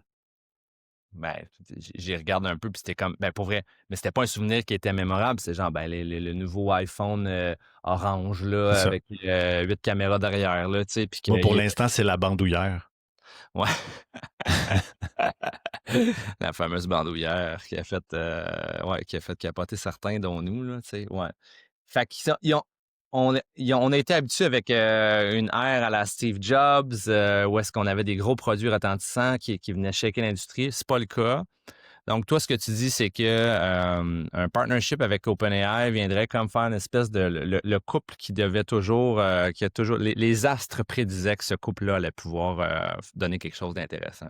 B: Ben, j'y regarde un peu, puis c'était comme, ben pour vrai, mais c'était pas un souvenir qui était mémorable. C'est genre, ben, le nouveau iPhone orange,
C: C'est
B: là,
C: ça.
B: avec 8 caméras derrière, là, tu sais, puis
C: Moi, pour
B: qu'il était.
C: l'instant, c'est la bandoulière.
B: Ouais. La fameuse bandoulière ouais, qui a fait capoter certains, dont nous, là, tu sais, ouais. Fait qu'ils sont- ils ont, on a été habitués avec une ère à la Steve Jobs, où est-ce qu'on avait des gros produits retentissants qui venaient shaker l'industrie. C'est pas le cas. Donc, toi, ce que tu dis, c'est que un partnership avec OpenAI viendrait comme faire une espèce de le couple qui devait toujours, qui a toujours, les astres prédisaient que ce couple-là allait pouvoir donner quelque chose d'intéressant.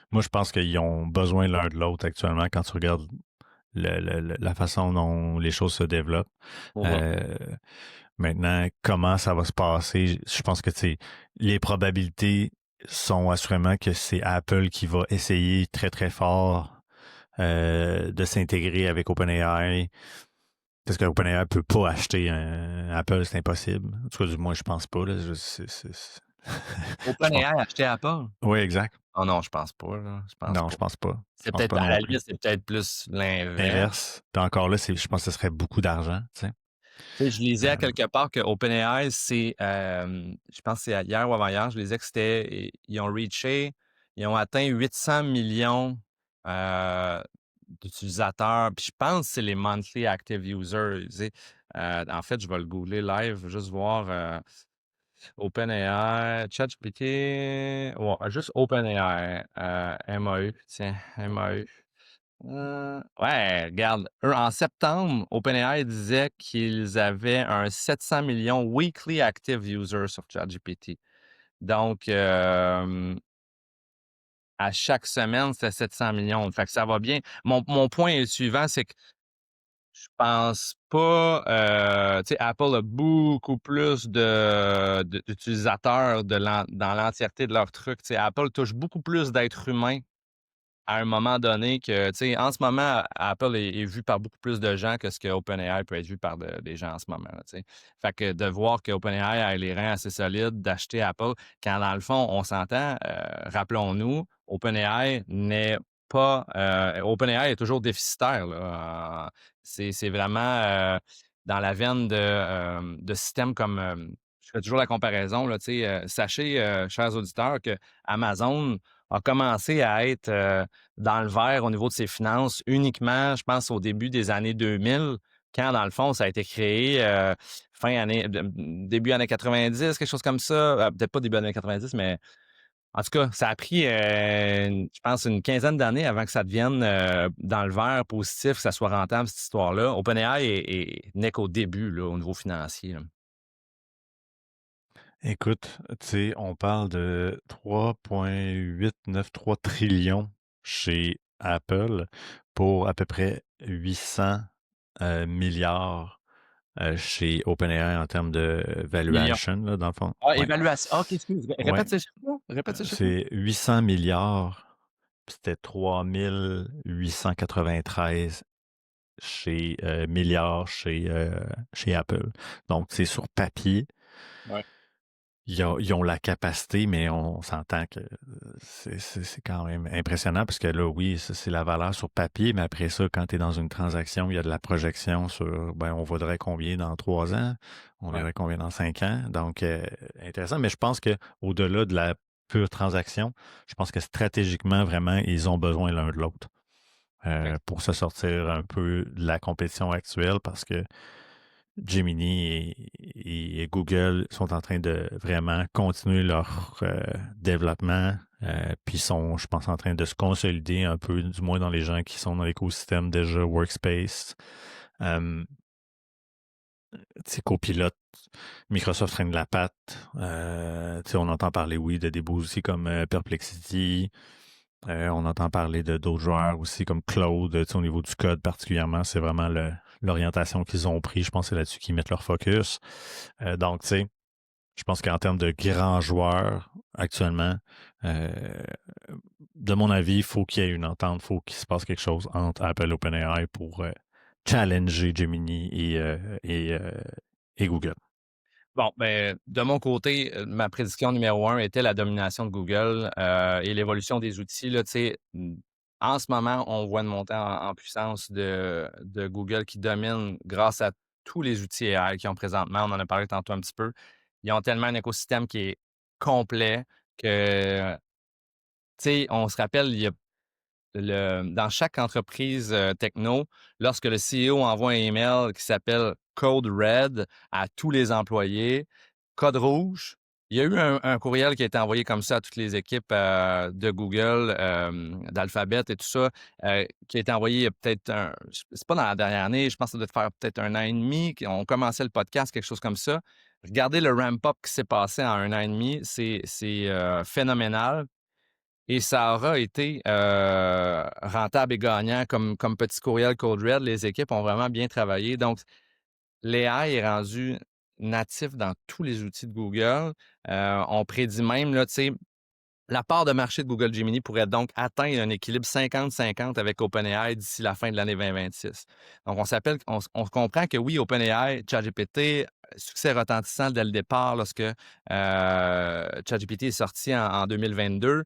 C: Moi, je pense qu'ils ont besoin l'un de l'autre actuellement quand tu regardes la façon dont les choses se développent.
B: Ouais.
C: Euh, Maintenant, comment ça va se passer? Je pense que tu sais, les probabilités sont assurément que c'est Apple qui va essayer très, très fort de s'intégrer avec OpenAI. Parce que OpenAI ne peut pas acheter un Apple, c'est impossible. En tout cas, du moins, je pense pas. Là. Je pense.
B: OpenAI a acheté Apple?
C: Oui, exact.
B: Oh non, je pense pas, là. Je pense
C: Non,
B: pas.
C: je pense pas. Je
B: C'est
C: pense
B: peut-être,
C: pas
B: à
C: non
B: la
C: plus.
B: limite, c'est peut-être plus l'inverse.
C: Inverse. Puis encore là, je pense que ce serait beaucoup d'argent. Tu sais.
B: Tu sais, je lisais à quelque part que OpenAI, c'est, je pense que c'est hier ou avant-hier, je lisais que c'était, ils ont atteint 800 millions d'utilisateurs. Puis je pense que c'est les monthly active users. Tu sais. En fait, je vais le googler live, juste voir OpenAI, ChatGPT, ouais, juste OpenAI, MAU, tiens, MAU. Ouais, regarde, eux, en septembre, OpenAI disait qu'ils avaient un 700 millions weekly active users sur ChatGPT. Donc, à chaque semaine, c'était 700 millions. Fait que ça va bien. Mon point est le suivant, c'est que je pense pas, tu sais, Apple a beaucoup plus d'utilisateurs dans l'entièreté de leur truc. Tu sais, Apple touche beaucoup plus d'êtres humains à un moment donné que, tu sais, en ce moment, Apple est vu par beaucoup plus de gens que ce que OpenAI peut être vu par des gens en ce moment, là, tu sais. Fait que de voir que OpenAI a les reins assez solides d'acheter Apple, quand dans le fond, on s'entend, rappelons-nous, OpenAI n'est pas, OpenAI est toujours déficitaire, là. C'est vraiment dans la veine de systèmes comme, je fais toujours la comparaison, là, tu sais, sachez, chers auditeurs, que Amazon a commencé à être dans le vert au niveau de ses finances uniquement, je pense, au début des années 2000, quand, dans le fond, ça a été créé début années 90, quelque chose comme ça. Peut-être pas début années 90, mais en tout cas, ça a pris, je pense, une quinzaine d'années avant que ça devienne dans le vert positif, que ça soit rentable, cette histoire-là. OpenAI n'est qu'au début, là, au niveau financier, là.
C: Écoute, tu sais, on parle de 3,893 trillions chez Apple pour à peu près 800 milliards chez OpenAI en termes de
B: Millions.
C: valuation, là, dans le fond.
B: Ah,
C: Ouais,
B: évaluation. Ah, OK, excuse.
C: ouais.
B: Répète ces chiffres-là. Répète ces chiffres-là.
C: C'est 800 milliards, puis c'était 3 893 milliards chez Apple. Donc, c'est sur papier.
B: Ouais.
C: ils ont la capacité, mais on s'entend que c'est quand même impressionnant parce que là, oui, ça, c'est la valeur sur papier, mais après ça, quand tu es dans une transaction, il y a de la projection sur, ben, on vaudrait combien dans 3 ans, on
B: Ouais.
C: verrait combien dans 5 ans. Donc, intéressant. Mais je pense que au-delà de la pure transaction, je pense que stratégiquement, vraiment, ils ont besoin l'un de l'autre pour se sortir un peu de la compétition actuelle parce que Gemini et Google sont en train de vraiment continuer leur développement, puis sont, je pense, en train de se consolider un peu, du moins dans les gens qui sont dans l'écosystème déjà Workspace. Euh, Copilot, Microsoft traîne la patte. On entend parler, oui, de des beaux outils comme Perplexity. On entend parler de d'autres joueurs aussi comme Claude, au niveau du code particulièrement, c'est vraiment l'orientation qu'ils ont pris. Je pense que c'est là-dessus qu'ils mettent leur focus. Donc, tu sais, je pense qu'en termes de grands joueurs, actuellement, euh, de mon avis, il faut qu'il y ait une entente, il faut qu'il se passe quelque chose entre Apple et OpenAI pour challenger Gemini et Google.
B: Bon, ben, de mon côté, ma prédiction numéro 1 était la domination de Google et l'évolution des outils. Là, tu sais, en ce moment, on voit une montée en puissance de Google qui domine grâce à tous les outils AI qu'ils ont présentement. On en a parlé tantôt un petit peu. Ils ont tellement un écosystème qui est complet que, tu sais, on se rappelle, il y a dans chaque entreprise techno, lorsque le CEO envoie un email qui s'appelle Code Red à tous les employés, code rouge, il y a eu un courriel qui a été envoyé comme ça à toutes les équipes de Google, d'Alphabet et tout ça, qui a été envoyé il y a peut-être c'est pas dans la dernière année, je pense que ça doit faire peut-être 1 an et demi, on commençait le podcast, quelque chose comme ça. Regardez le ramp-up qui s'est passé en 1 an et demi, c'est phénoménal. Et ça aura été rentable et gagnant comme petit courriel Code Red. Les équipes ont vraiment bien travaillé. Donc, l'AI est rendu natif dans tous les outils de Google. On prédit même, là, tu sais, la part de marché de Google Gemini pourrait donc atteindre un équilibre 50-50 avec OpenAI d'ici la fin de l'année 2026. Donc, on comprend que oui, OpenAI, ChatGPT, succès retentissant dès le départ lorsque ChatGPT est sorti en 2022.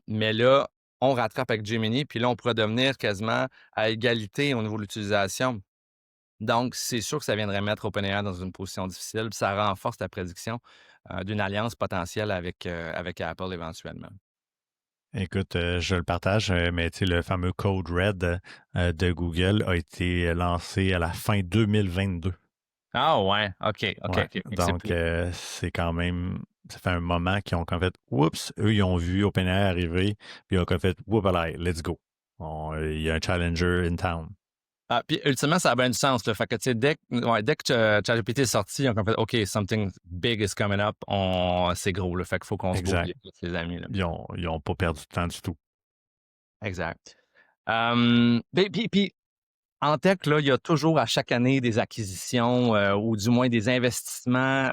B: Mais là, on rattrape avec Gemini, puis là, on pourrait devenir quasiment à égalité au niveau de l'utilisation. Donc, c'est sûr que ça viendrait mettre OpenAI dans une position difficile, puis ça renforce la prédiction d'une alliance potentielle avec Apple éventuellement.
C: Écoute, je le partage, mais tu sais, le fameux Code Red de Google a été lancé à la fin 2022.
B: Ah ouais, OK.
C: Ouais. Donc, c'est quand même, ça fait un moment qu'ils ont en fait, oups, eux, ils ont vu OpenAI arriver, puis ils ont fait, whoop, allez, let's go. Il y a un challenger in town.
B: Ah, puis ultimement, ça a bien du sens. Là. Fait que, tu sais, dès que ChatGPT est sorti, on a fait OK, something big is coming up. C'est gros. Là. Fait qu'il faut qu'on se bouge
C: Exact.
B: les amis. Là.
C: Ils ont pas perdu de temps du tout.
B: Exact. Puis, en tech, là, il y a toujours à chaque année des acquisitions ou du moins des investissements.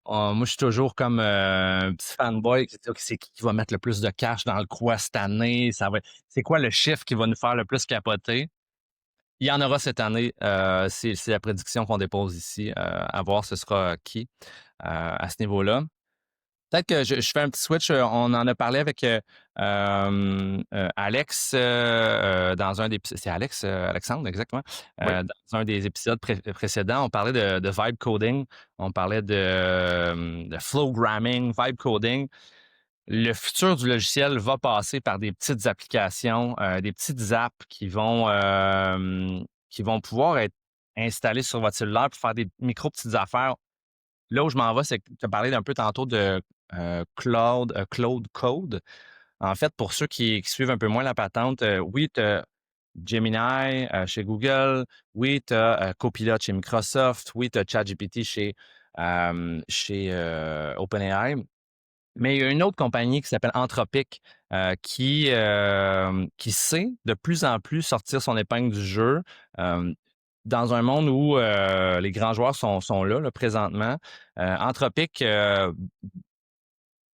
B: Moi, je suis toujours comme un petit fanboy qui dit OK, c'est qui va mettre le plus de cash dans le quoi cette année? C'est quoi le chiffre qui va nous faire le plus capoter? Il y en aura cette année. C'est la prédiction qu'on dépose ici. À voir ce sera qui à ce niveau-là. Peut-être que je fais un petit switch. On en a parlé avec Alex dans un des... C'est Alex, Alexandre, exactement.
C: Oui.
B: Dans un des épisodes précédents, on parlait de vibe coding. On parlait de flowgramming, vibe coding. Le futur du logiciel va passer par des petites applications, des petites apps qui vont pouvoir être installées sur votre cellulaire pour faire des micro-petites affaires. Là où je m'en vais, c'est que tu as parlé d'un peu tantôt de Cloud Code. En fait, pour ceux qui suivent un peu moins la patente, oui, tu as Gemini chez Google, oui, tu as Copilot chez Microsoft, oui, tu as ChatGPT chez OpenAI. Mais il y a une autre compagnie qui s'appelle Anthropic qui sait de plus en plus sortir son épingle du jeu dans un monde où les grands joueurs sont là présentement. Anthropic,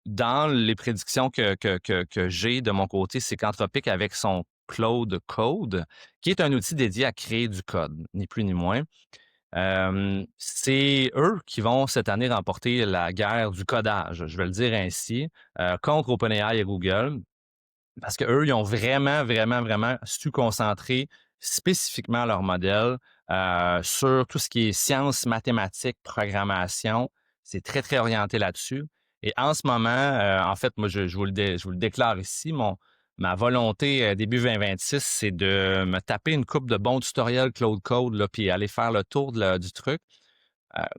B: dans les prédictions que j'ai de mon côté, c'est qu'Anthropic, avec son Claude Code, qui est un outil dédié à créer du code, ni plus ni moins, C'est eux qui vont cette année remporter la guerre du codage, je vais le dire ainsi, contre OpenAI et Google, parce qu'eux, ils ont vraiment, vraiment, vraiment su concentrer spécifiquement leur modèle sur tout ce qui est sciences, mathématiques, programmation. C'est très, très orienté là-dessus. Et en ce moment, en fait, moi, je vous le déclare ici, ma volonté début 2026, c'est de me taper une coupe de bons tutoriels Cloud Code, là, puis aller faire le tour du truc.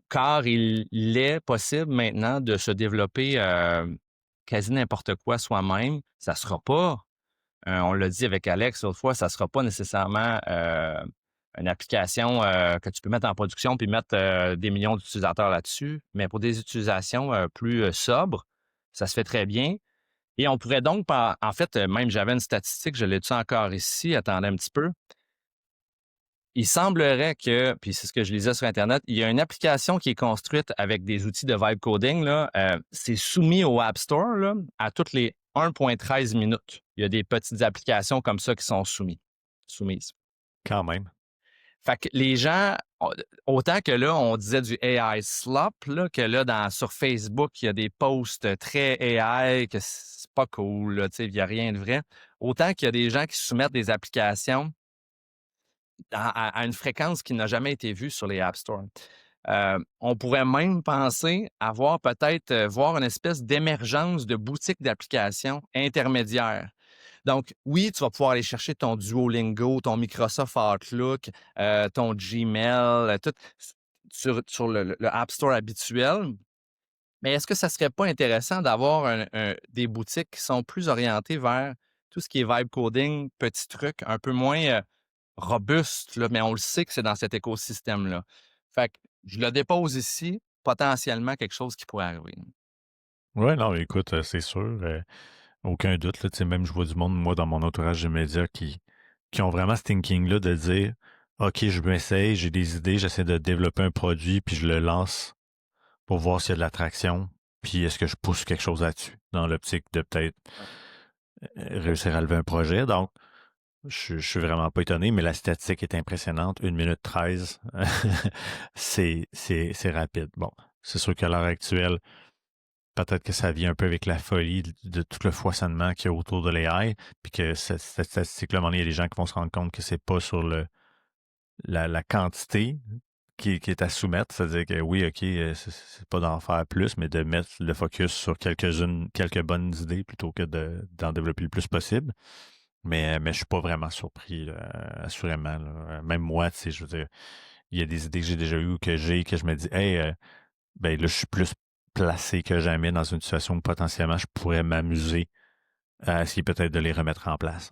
B: Car il est possible maintenant de se développer quasi n'importe quoi soi-même. Ça sera pas, on l'a dit avec Alex l'autre fois, ça sera pas nécessairement une application que tu peux mettre en production puis mettre des millions d'utilisateurs là-dessus, mais pour des utilisations plus sobres, ça se fait très bien. Et on pourrait donc, en fait, même j'avais une statistique, je l'ai-tu encore ici, attendez un petit peu. Il semblerait que, puis c'est ce que je lisais sur Internet, il y a une application qui est construite avec des outils de vibe coding, là, c'est soumis au App Store là, à toutes les 1,13 minutes. Il y a des petites applications comme ça qui sont soumises.
C: Quand même.
B: Fait que les gens, autant que là, on disait du AI slop, là, que là, sur Facebook, il y a des posts très AI, que c'est pas cool, là, tu sais, il n'y a rien de vrai. Autant qu'il y a des gens qui soumettent des applications à une fréquence qui n'a jamais été vue sur les App Store. On pourrait même penser avoir peut-être voir une espèce d'émergence de boutiques d'applications intermédiaires. Donc, oui, tu vas pouvoir aller chercher ton Duolingo, ton Microsoft Outlook, ton Gmail, tout sur le App Store habituel. Mais est-ce que ça serait pas intéressant d'avoir des boutiques qui sont plus orientées vers tout ce qui est vibe coding, petits trucs, un peu moins robuste, là, mais on le sait que c'est dans cet écosystème-là. Fait que je le dépose ici, potentiellement quelque chose qui pourrait arriver.
C: Ouais, non, écoute, c'est sûr, aucun doute, là, tu sais, même je vois du monde, moi, dans mon entourage immédiat, qui ont vraiment ce thinking-là de dire, OK, je m'essaye, j'ai des idées, j'essaie de développer un produit, puis je le lance pour voir s'il y a de l'attraction, puis est-ce que je pousse quelque chose là-dessus, dans l'optique de peut-être réussir à lever un projet. Donc, je suis vraiment pas étonné, mais la statistique est impressionnante. 1 minute 13, c'est rapide. Bon, c'est sûr qu'à l'heure actuelle, peut-être que ça vient un peu avec la folie de tout le foisonnement qu'il y a autour de l'AI, puis que cette statistique-là, à un moment donné, il y a des gens qui vont se rendre compte que c'est pas sur la quantité qui est à soumettre. C'est-à-dire que oui, OK, c'est pas d'en faire plus, mais de mettre le focus sur quelques bonnes idées plutôt que d'en développer le plus possible. Mais je suis pas vraiment surpris, là, assurément, là. Même moi, tu sais, je veux dire, il y a des idées que j'ai déjà eues, que je me dis, hey, ben là, je suis plus placé que jamais dans une situation où potentiellement je pourrais m'amuser à essayer peut-être de les remettre en place.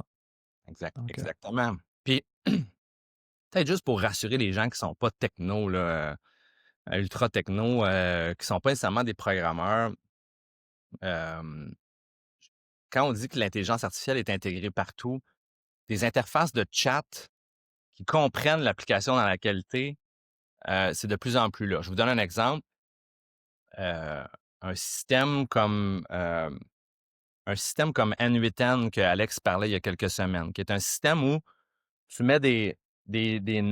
C: Donc,
B: Exactement. Puis, peut-être juste pour rassurer les gens qui sont pas techno, là, ultra techno, qui sont pas nécessairement des programmeurs, euh, quand on dit que l'intelligence artificielle est intégrée partout, des interfaces de chat qui comprennent l'application dans laquelle tu es, c'est de plus en plus là. Je vous donne un exemple. Euh, un système comme un système comme N8N que Alex parlait il y a quelques semaines, qui est un système où tu mets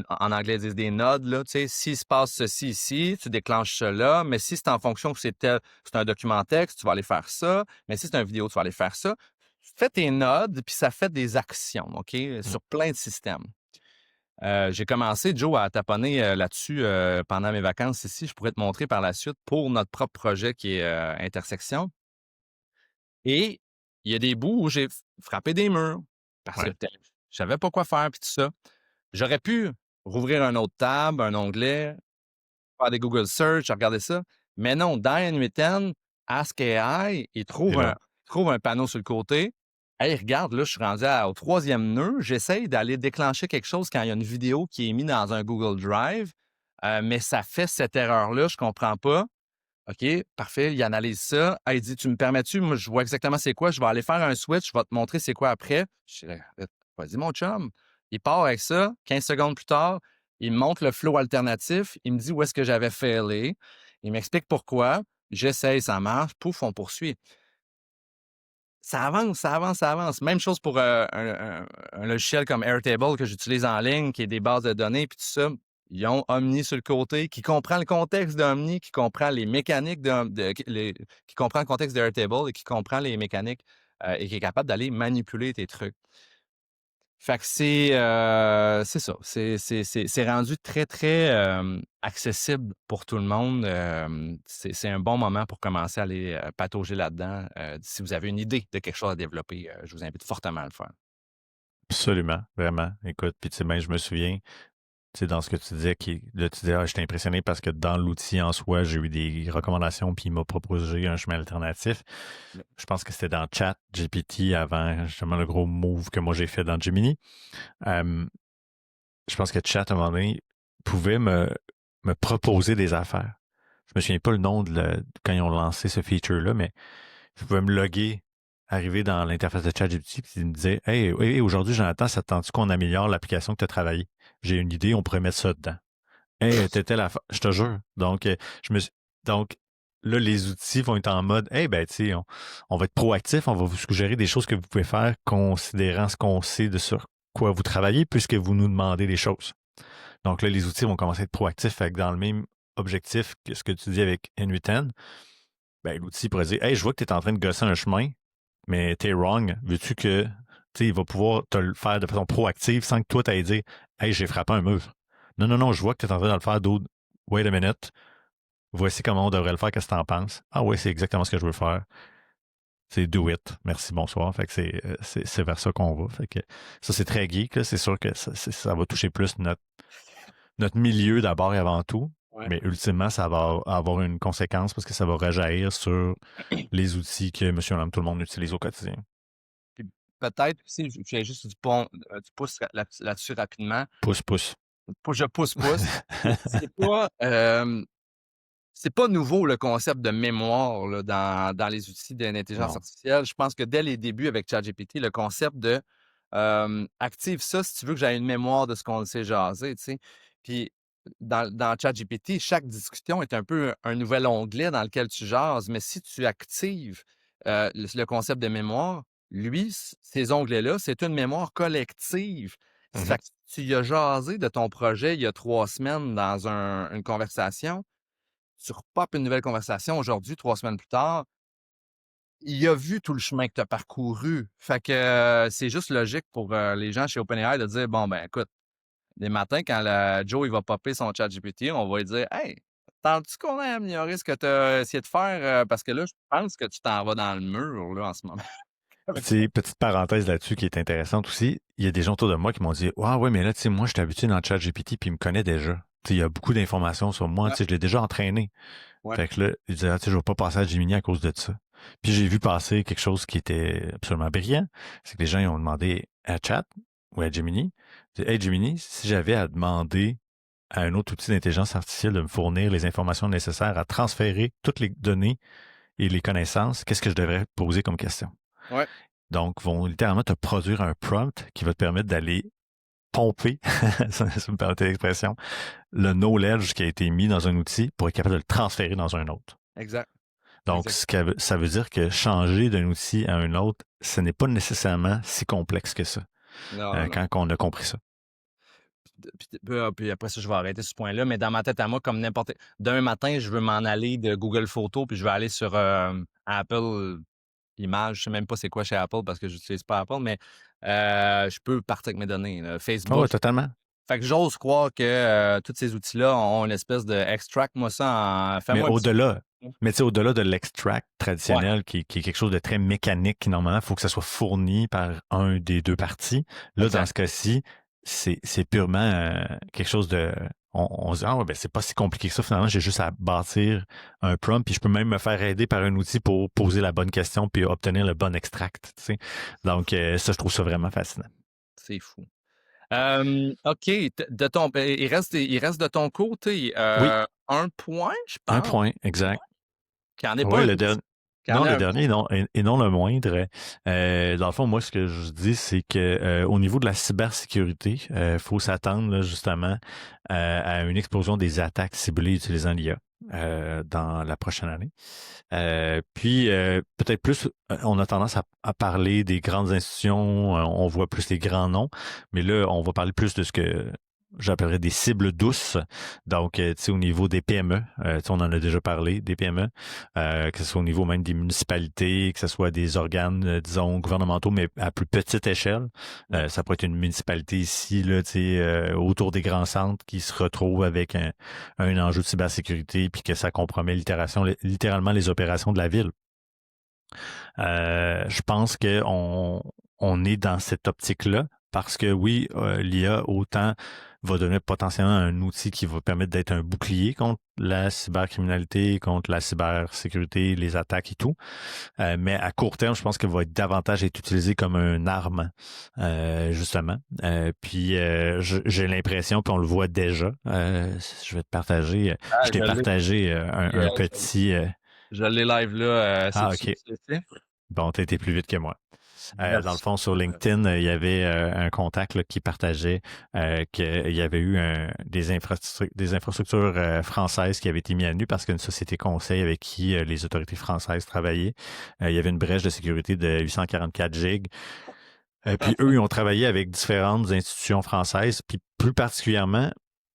B: en anglais, ils disent des nodes, là, tu sais, s'il se passe ceci ici, tu déclenches cela, mais si c'est en fonction que c'est un document texte, tu vas aller faire ça, mais si c'est une vidéo, tu vas aller faire ça. Tu fais tes nodes, puis ça fait des actions, OK, sur plein de systèmes. J'ai commencé, Joe, à taponner là-dessus pendant mes vacances ici. Je pourrais te montrer par la suite pour notre propre projet qui est Intersection. Et il y a des bouts où j'ai frappé des murs parce que
C: ouais.
B: je savais pas quoi faire puis tout ça. J'aurais pu rouvrir un autre tab, un onglet, faire des Google Search, regarder ça. Mais non, dans N8N, Ask AI, il
C: Et
B: trouve
C: là,
B: un panneau sur le côté. Hey, regarde, là, je suis rendu au troisième nœud. J'essaye d'aller déclencher quelque chose quand il y a une vidéo qui est mise dans un Google Drive, mais ça fait cette erreur-là, je comprends pas. OK, parfait, il analyse ça. Ah, il dit, tu me permets-tu? Moi, je vois exactement c'est quoi. Je vais aller faire un switch, je vais te montrer c'est quoi après. Je dis, vas-y, mon chum. Il part avec ça. 15 secondes plus tard, il me montre le flow alternatif. Il me dit où est-ce que j'avais failé. Il m'explique pourquoi. J'essaye, ça marche. Pouf, on poursuit. Ça avance, ça avance, ça avance. Même chose pour un logiciel comme Airtable que j'utilise en ligne, qui est des bases de données, puis tout ça. Ils ont Omni sur le côté, qui comprend le contexte d'Omni, qui comprend les mécaniques qui comprend le contexte de Airtable et qui comprend les mécaniques et qui est capable d'aller manipuler tes trucs. Fait que c'est ça. C'est rendu très, très accessible pour tout le monde. C'est un bon moment pour commencer à aller patauger là-dedans. Si vous avez une idée de quelque chose à développer, je vous invite fortement à le faire.
C: Absolument, vraiment. Écoute, puis tu sais, ben, je me souviens, tu sais, dans ce que tu disais, là, tu disais, ah, j'étais impressionné parce que dans l'outil en soi, j'ai eu des recommandations, puis il m'a proposé un chemin alternatif.
B: Yep.
C: Je pense que c'était dans ChatGPT avant justement le gros move que moi j'ai fait dans Gemini. Je pense que Chat, à un moment donné, pouvait me proposer des affaires. Je me souviens pas le nom quand ils ont lancé ce feature-là, mais je pouvais me loguer, arriver dans l'interface de ChatGPT, puis il me disait, hey, aujourd'hui, Jonathan, ça te tente qu'on améliore l'application que tu as travaillée? J'ai une idée, on pourrait mettre ça dedans. Hey, t'étais je te jure. Donc, donc, là, les outils vont être en mode, hey, ben, tu sais, on va être proactif, on va vous suggérer des choses que vous pouvez faire considérant ce qu'on sait de sur quoi vous travaillez, puisque vous nous demandez des choses. Donc là, les outils vont commencer à être proactifs. Fait que dans le même objectif que ce que tu dis avec N8N, ben, l'outil pourrait dire, hey, je vois que tu es en train de gosser un chemin, mais t'es wrong. Veux-tu que, tu sais, il va pouvoir te le faire de façon proactive sans que toi, tu ailles dire, hey, j'ai frappé un mur. Non, je vois que tu es en train de le faire, dude. Wait a minute. Voici comment on devrait le faire, qu'est-ce que tu en penses? Ah oui, c'est exactement ce que je veux faire. C'est do it. Merci, bonsoir. Fait que c'est vers ça qu'on va. Fait que ça, c'est très geek, là. C'est sûr que ça va toucher plus notre milieu d'abord et avant tout.
B: Ouais.
C: Mais ultimement, ça va avoir une conséquence parce que ça va rejaillir sur les outils que monsieur et madame tout le monde utilise au quotidien.
B: Puis peut-être aussi, je fais juste du pouce là-dessus rapidement.
C: Pouce.
B: Je pousse. C'est pas nouveau le concept de mémoire là, dans les outils d'intelligence
C: Non.
B: artificielle. Je pense que dès les débuts avec ChatGPT, le concept de active ça si tu veux que j'aie une mémoire de ce qu'on sait jaser, tu sais. Puis dans ChatGPT, chaque discussion est un peu un nouvel onglet dans lequel tu jases, mais si tu actives le concept de mémoire, lui, ces onglets-là, c'est une mémoire collective. Ça fait que tu y as jasé de ton projet il y a 3 semaines dans une conversation. Tu repopes une nouvelle conversation aujourd'hui, 3 semaines plus tard. Il a vu tout le chemin que tu as parcouru. Fait que c'est juste logique pour les gens chez OpenAI de dire bon, ben écoute, des matins, quand Joe il va popper son chat GPT, on va lui dire hey, tentes-tu qu'on ait amélioré ce que tu as essayé de faire? Parce que là, je pense que tu t'en vas dans le mur là, en ce moment.
C: Petite parenthèse là-dessus qui est intéressante aussi. Il y a des gens autour de moi qui m'ont dit ah ouais, mais là, tu sais, moi, je suis habitué dans le chat GPT puis il me connaît déjà. Tu sais, il y a beaucoup d'informations sur moi.
B: Ouais.
C: Tu sais, je l'ai déjà entraîné.
B: Ouais.
C: Fait que là, il disait, tu sais, je vais pas passer à Gemini à cause de ça. Puis j'ai vu passer quelque chose qui était absolument brillant. C'est que les gens ils ont demandé à Chat ou à Gemini, hey Gemini, si j'avais à demander à un autre outil d'intelligence artificielle de me fournir les informations nécessaires à transférer toutes les données et les connaissances, qu'est-ce que je devrais poser comme question?
B: Ouais.
C: Donc, vont littéralement te produire un prompt qui va te permettre d'aller pomper, ça me permet l'expression, le knowledge qui a été mis dans un outil pour être capable de le transférer dans un autre.
B: Exact.
C: Donc, ça veut dire que changer d'un outil à un autre, ce n'est pas nécessairement si complexe que ça,
B: Non.
C: quand on a compris ça.
B: Puis après ça, je vais arrêter ce point-là. Mais dans ma tête à moi, comme n'importe... D'un matin, je veux m'en aller de Google Photos, puis je vais aller sur Apple Images. Je sais même pas c'est quoi chez Apple parce que je n'utilise pas Apple, mais je peux partir avec mes données. Là. Facebook.
C: Oh, totalement.
B: Fait que j'ose croire que tous ces outils-là ont une espèce de extract-moi ça en...
C: Mais au-delà, mais tu sais, au-delà de l'extract traditionnel,
B: Ouais.
C: qui est quelque chose de très mécanique, qui normalement, il faut que ça soit fourni par un des deux parties. Là,
B: Exact.
C: dans ce cas-ci, c'est purement quelque chose de... On se dit, ah ouais, ben c'est pas si compliqué que ça, finalement, j'ai juste à bâtir un prompt, puis je peux même me faire aider par un outil pour poser la bonne question, puis obtenir le bon extract, tu sais. Donc, ça, je trouve ça vraiment fascinant.
B: C'est fou. OK. Il reste de ton côté un point, je pense.
C: Un point, exact.
B: Qui en est
C: Oui,
B: pas
C: le dernier. Non, le dernier, non, et non le moindre. Dans le fond, moi, ce que je dis, c'est que au niveau de la cybersécurité, faut s'attendre là, justement à une explosion des attaques ciblées utilisant l'IA dans la prochaine année. Puis, peut-être plus, on a tendance à parler des grandes institutions, on voit plus les grands noms, mais là, on va parler plus de ce que j'appellerais des cibles douces. Donc, tu sais, au niveau des PME, tu sais, on en a déjà parlé, des PME, que ce soit au niveau même des municipalités, que ce soit des organes, disons, gouvernementaux, mais à plus petite échelle. Ça pourrait être une municipalité ici, là, tu sais, autour des grands centres qui se retrouvent avec un enjeu de cybersécurité, puis que ça compromet littéralement les opérations de la ville. Je pense on est dans cette optique-là parce que oui, l'IA autant va devenir potentiellement un outil qui va permettre d'être un bouclier contre la cybercriminalité, contre la cybersécurité, les attaques et tout. Mais à court terme, je pense qu'elle va être davantage être utilisée comme une arme, justement. Puis j'ai l'impression, puis on le voit déjà. Je vais te partager.
B: Ah,
C: Je t'ai partagé un petit.
B: je l'ai live là.
C: Ah, ok. Bon, t'as été plus vite que moi. Dans le fond, sur LinkedIn, il y avait un contact là, qui partageait qu'il y avait eu des infrastructures françaises qui avaient été mises à nu parce qu'une société conseil avec qui les autorités françaises travaillaient, il y avait une brèche de sécurité de 844 gigs. Puis eux, ils ont travaillé avec différentes institutions françaises, puis plus particulièrement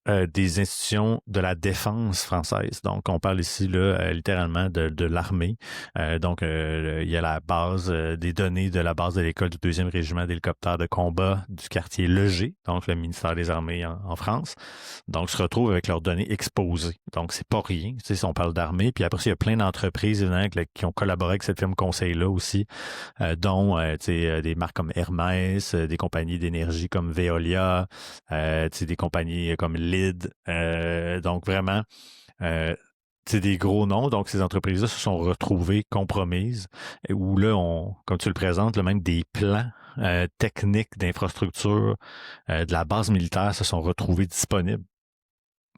C: des institutions de la défense française. Donc, on parle ici là, littéralement de l'armée. Donc, il y a la base des données de la base de l'école du 2e régiment d'hélicoptères de combat du quartier Leger, donc le ministère des Armées en France. Donc, se retrouvent avec leurs données exposées. Donc, c'est pas rien, tu sais, si on parle d'armée. Puis après, il y a plein d'entreprises évidemment, qui ont collaboré avec cette firme conseil-là aussi, dont tu sais, des marques comme Hermès, des compagnies d'énergie comme Veolia, tu sais, des compagnies comme donc vraiment, c'est des gros noms. Donc, ces entreprises-là se sont retrouvées compromises où là, comme tu le présentes, là, même des plans techniques d'infrastructure de la base militaire se sont retrouvés disponibles.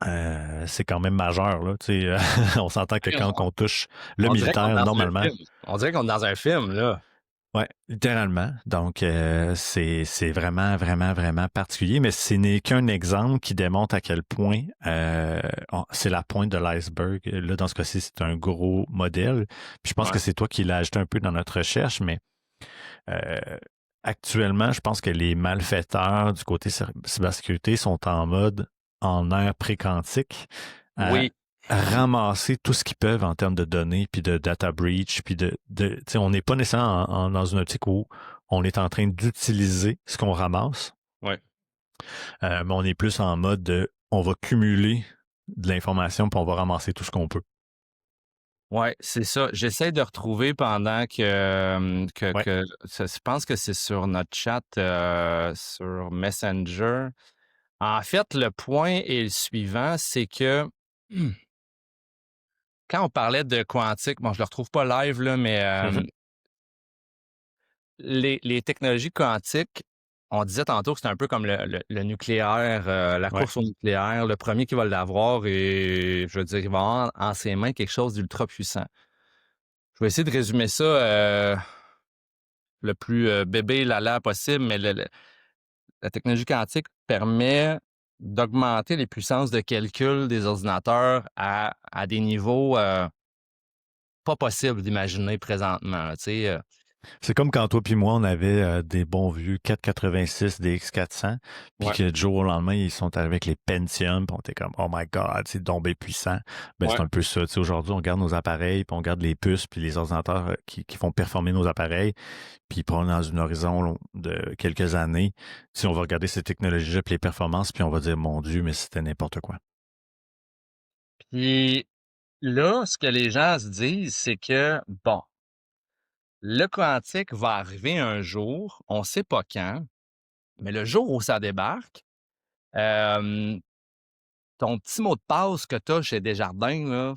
C: C'est quand même majeur, là. Tu sais, on s'entend que quand on touche le militaire, normalement.
B: On dirait qu'on est dans un film, là.
C: Oui, littéralement. Donc, c'est vraiment, vraiment, vraiment particulier, mais ce n'est qu'un exemple qui démontre à quel point c'est la pointe de l'iceberg. Là, dans ce cas-ci, c'est un gros modèle. Puis je pense que c'est toi qui l'as ajouté un peu dans notre recherche, mais actuellement, je pense que les malfaiteurs du côté cybersécurité sont en ère pré-quantique.
B: Oui.
C: Ramasser tout ce qu'ils peuvent en termes de données, puis de data breach, puis on n'est pas nécessairement dans une optique où on est en train d'utiliser ce qu'on ramasse.
B: Ouais.
C: Mais on est plus en mode on va cumuler de l'information, puis on va ramasser tout ce qu'on peut.
B: Oui, c'est ça. J'essaie de retrouver pendant que je pense que c'est sur notre chat sur Messenger. En fait, le point est le suivant, c'est que quand on parlait de quantique, bon, je le retrouve pas live, là, mais les technologies quantiques, on disait tantôt que c'était un peu comme le nucléaire, la course au nucléaire. Le premier qui va l'avoir, et je veux dire, il va avoir en ses mains quelque chose d'ultra puissant. Je vais essayer de résumer ça le plus bébé lala possible, mais la technologie quantique permet d'augmenter les puissances de calcul des ordinateurs à des niveaux pas possibles d'imaginer présentement. Tu sais,
C: c'est comme quand toi puis moi, on avait des bons vieux 486 DX400, puis que du jour au lendemain, ils sont arrivés avec les Pentium, puis on était comme « Oh my God, c'est donc bien puissant ». Ben, c'est un peu ça. Tu sais, aujourd'hui, on garde nos appareils, puis on garde les puces, puis les ordinateurs qui font performer nos appareils, puis dans une horizon de quelques années, si on va regarder ces technologies-là, puis les performances, puis on va dire « Mon Dieu, mais c'était n'importe quoi ».
B: Puis là, ce que les gens se disent, c'est que, bon, le quantique va arriver un jour, on ne sait pas quand, mais le jour où ça débarque, ton petit mot de passe que tu as chez Desjardins, là,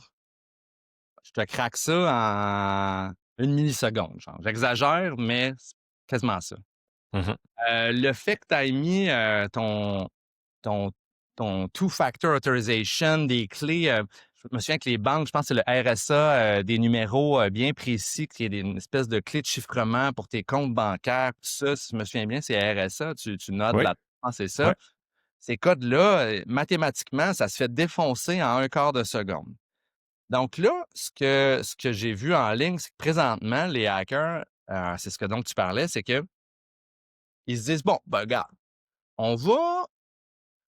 B: je te craque ça en 1 milliseconde. Genre. J'exagère, mais c'est quasiment ça. Le fait que tu aies mis ton two-factor authorization, des clés, je me souviens que les banques, je pense que c'est le RSA, des numéros bien précis, qui est une espèce de clé de chiffrement pour tes comptes bancaires, tout ça, si je me souviens bien, c'est RSA, tu notes là-dedans, c'est ça. Ces codes-là, mathématiquement, ça se fait défoncer en 1/4 de seconde. Donc là, ce que j'ai vu en ligne, c'est que présentement, les hackers, c'est ce que donc tu parlais, c'est que ils se disent, bon, ben regarde, on va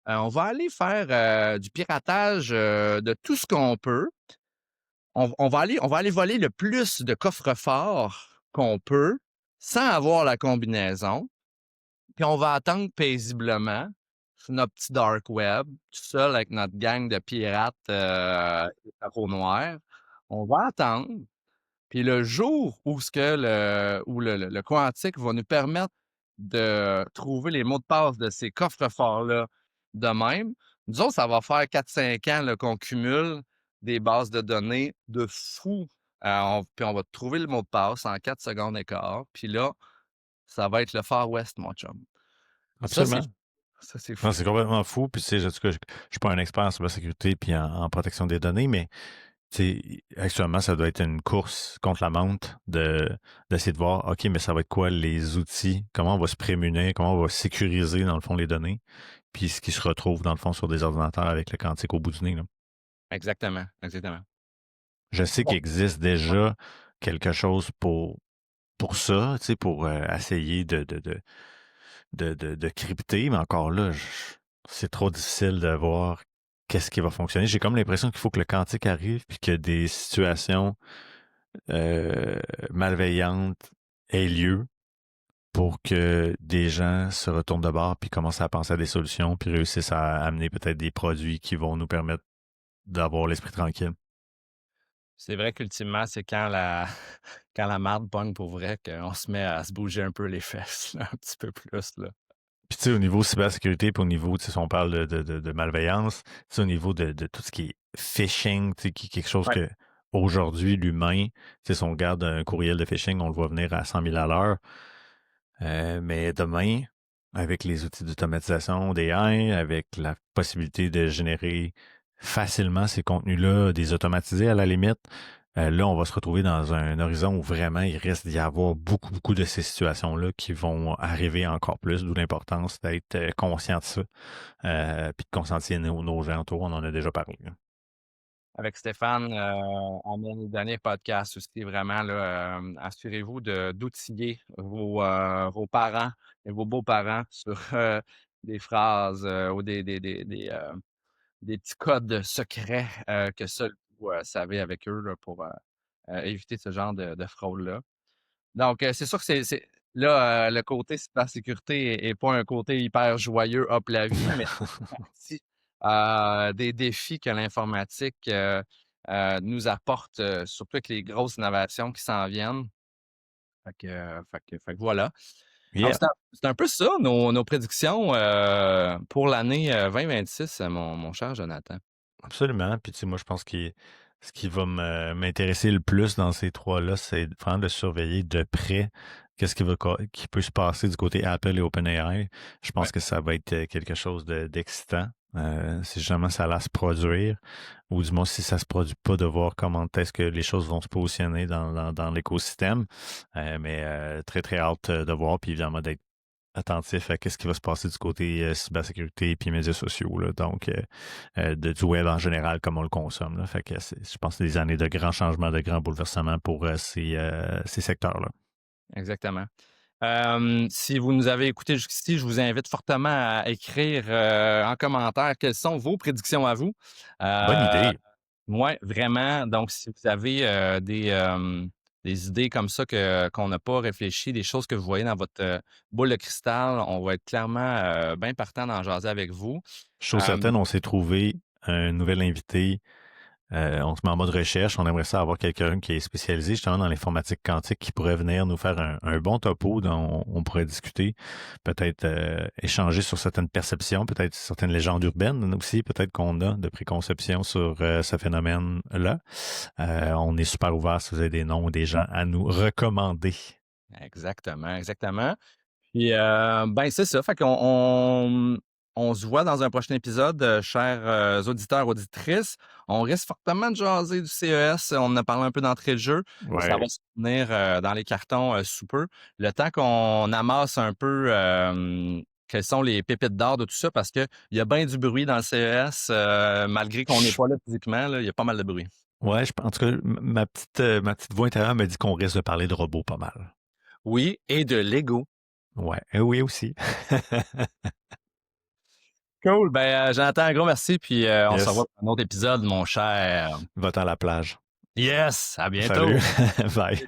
B: on va aller faire du piratage de tout ce qu'on peut. On va aller voler le plus de coffres-forts qu'on peut sans avoir la combinaison. Puis on va attendre paisiblement sur notre petit dark web, tout seul avec notre gang de pirates et carreaux noirs. On va attendre. Puis le jour où le quantique va nous permettre de trouver les mots de passe de ces coffres-forts-là de même, nous autres, ça va faire 4-5 ans là, qu'on cumule des bases de données de fou. Puis on va trouver le mot de passe en 4 secondes et quart. Puis là, ça va être le Far West, mon chum. Ça, c'est
C: Absolument.
B: ça, c'est
C: Non,
B: fou.
C: c'est complètement fou. Puis, tu sais, en tout cas, je suis pas un expert en cybersécurité puis en protection des données, mais tu sais, actuellement, ça doit être une course contre la montre d'essayer de voir, OK, mais ça va être quoi les outils, comment on va se prémunir, comment on va sécuriser, dans le fond, les données, puis ce qui se retrouve, dans le fond, sur des ordinateurs avec le quantique au bout du nez, là.
B: Exactement, exactement.
C: Je sais
B: Bon,
C: qu'il existe déjà quelque chose pour ça, tu sais, pour essayer de crypter, mais encore là, c'est trop difficile de voir qu'est-ce qui va fonctionner. J'ai comme l'impression qu'il faut que le quantique arrive puis que des situations euh, malveillantes aient lieu pour que des gens se retournent de bord puis commencent à penser à des solutions puis réussissent à amener peut-être des produits qui vont nous permettre d'avoir l'esprit tranquille.
B: c'est vrai qu'ultimement, c'est quand la quand la marde pogne pour vrai qu'on se met à se bouger un peu les fesses, là, un petit peu plus, là.
C: Puis tu sais, au niveau cybersécurité, puis au niveau, tu sais, si on parle de malveillance, tu sais, au niveau de tout ce qui est phishing, tu sais, qui est quelque chose
B: Ouais.
C: que aujourd'hui, l'humain, tu sais, si on regarde un courriel de phishing, on le voit venir à 100 000 à l'heure. Mais demain, avec les outils d'automatisation d'AI, avec la possibilité de générer facilement ces contenus-là, des automatisés à la limite, là, on va se retrouver dans un horizon où vraiment il risque d'y avoir beaucoup, beaucoup de ces situations-là qui vont arriver encore plus, d'où l'importance d'être conscient de ça, puis de conscientiser nos gens autour, on en a déjà parlé, là.
B: Avec Stéphane, à mon dernier podcast aussi, vraiment, là, assurez-vous d'outiller vos parents et vos beaux-parents sur des phrases ou des petits codes secrets que seuls vous savez avec eux là, pour éviter ce genre de fraude-là. Donc, c'est sûr que c'est là, le côté cybersécurité est pas un côté hyper joyeux, hop la vie, mais partie, des défis que l'informatique, nous apporte, surtout avec les grosses innovations qui s'en viennent. Fait que voilà. Donc
C: Yeah.
B: c'est un peu ça nos prédictions, pour l'année, 2026, mon cher Jonathan.
C: Absolument. Puis, tu sais, moi, je pense que ce qui va m'intéresser le plus dans ces trois-là, c'est vraiment de surveiller de près qu'est-ce qui peut se passer du côté Apple et OpenAI. Je
B: Ouais.
C: pense que ça va être quelque chose d'excitant. Si jamais ça va se produire, ou du moins si ça se produit pas, de voir comment est-ce que les choses vont se positionner dans l'écosystème. Mais très, très hâte de voir, puis évidemment d'être attentif à qu'est-ce qui va se passer du côté cybersécurité puis médias sociaux, là, donc du web en général comme on le consomme, là. Fait que je pense que c'est des années de grands changements, de grands bouleversements pour ces secteurs-là.
B: Exactement. Si vous nous avez écoutés jusqu'ici, je vous invite fortement à écrire en commentaire quelles sont vos prédictions à vous.
C: Bonne
B: Euh,
C: idée.
B: ouais, vraiment. Donc, si vous avez des idées comme ça qu'on n'a pas réfléchi, des choses que vous voyez dans votre boule de cristal, on va être clairement bien partant d'en jaser avec vous.
C: Chose
B: Euh,
C: certaine, on s'est trouvé un nouvel invité. On se met en mode recherche. On aimerait ça avoir quelqu'un qui est spécialisé justement dans l'informatique quantique qui pourrait venir nous faire un bon topo dont on pourrait discuter, peut-être échanger sur certaines perceptions, peut-être certaines légendes urbaines aussi, peut-être qu'on a de préconceptions sur ce phénomène-là. On est super ouvert si vous avez des noms ou des gens à nous recommander.
B: exactement, exactement. Puis, ben, c'est ça. Fait qu'on se voit dans un prochain épisode, chers auditeurs, auditrices. On risque fortement de jaser du CES. On en a parlé un peu d'entrée de jeu. Ça
C: Ouais.
B: va se tenir dans les cartons sous peu. Le temps qu'on amasse un peu quelles sont les pépites d'or de tout ça, parce qu'il y a bien du bruit dans le CES, malgré qu'on n'est pas là physiquement, là, il y a pas mal de bruit.
C: Ouais, en tout cas, ma petite voix intérieure me dit qu'on risque de parler de robots pas mal.
B: Oui, et de Lego.
C: Ouais, et oui aussi.
B: Cool. Ben, Jonathan, un gros merci. Puis on se
C: Yes.
B: revoit pour un autre épisode, mon cher.
C: Va-t'en à la plage.
B: Yes. À bientôt.
C: Salut. Bye.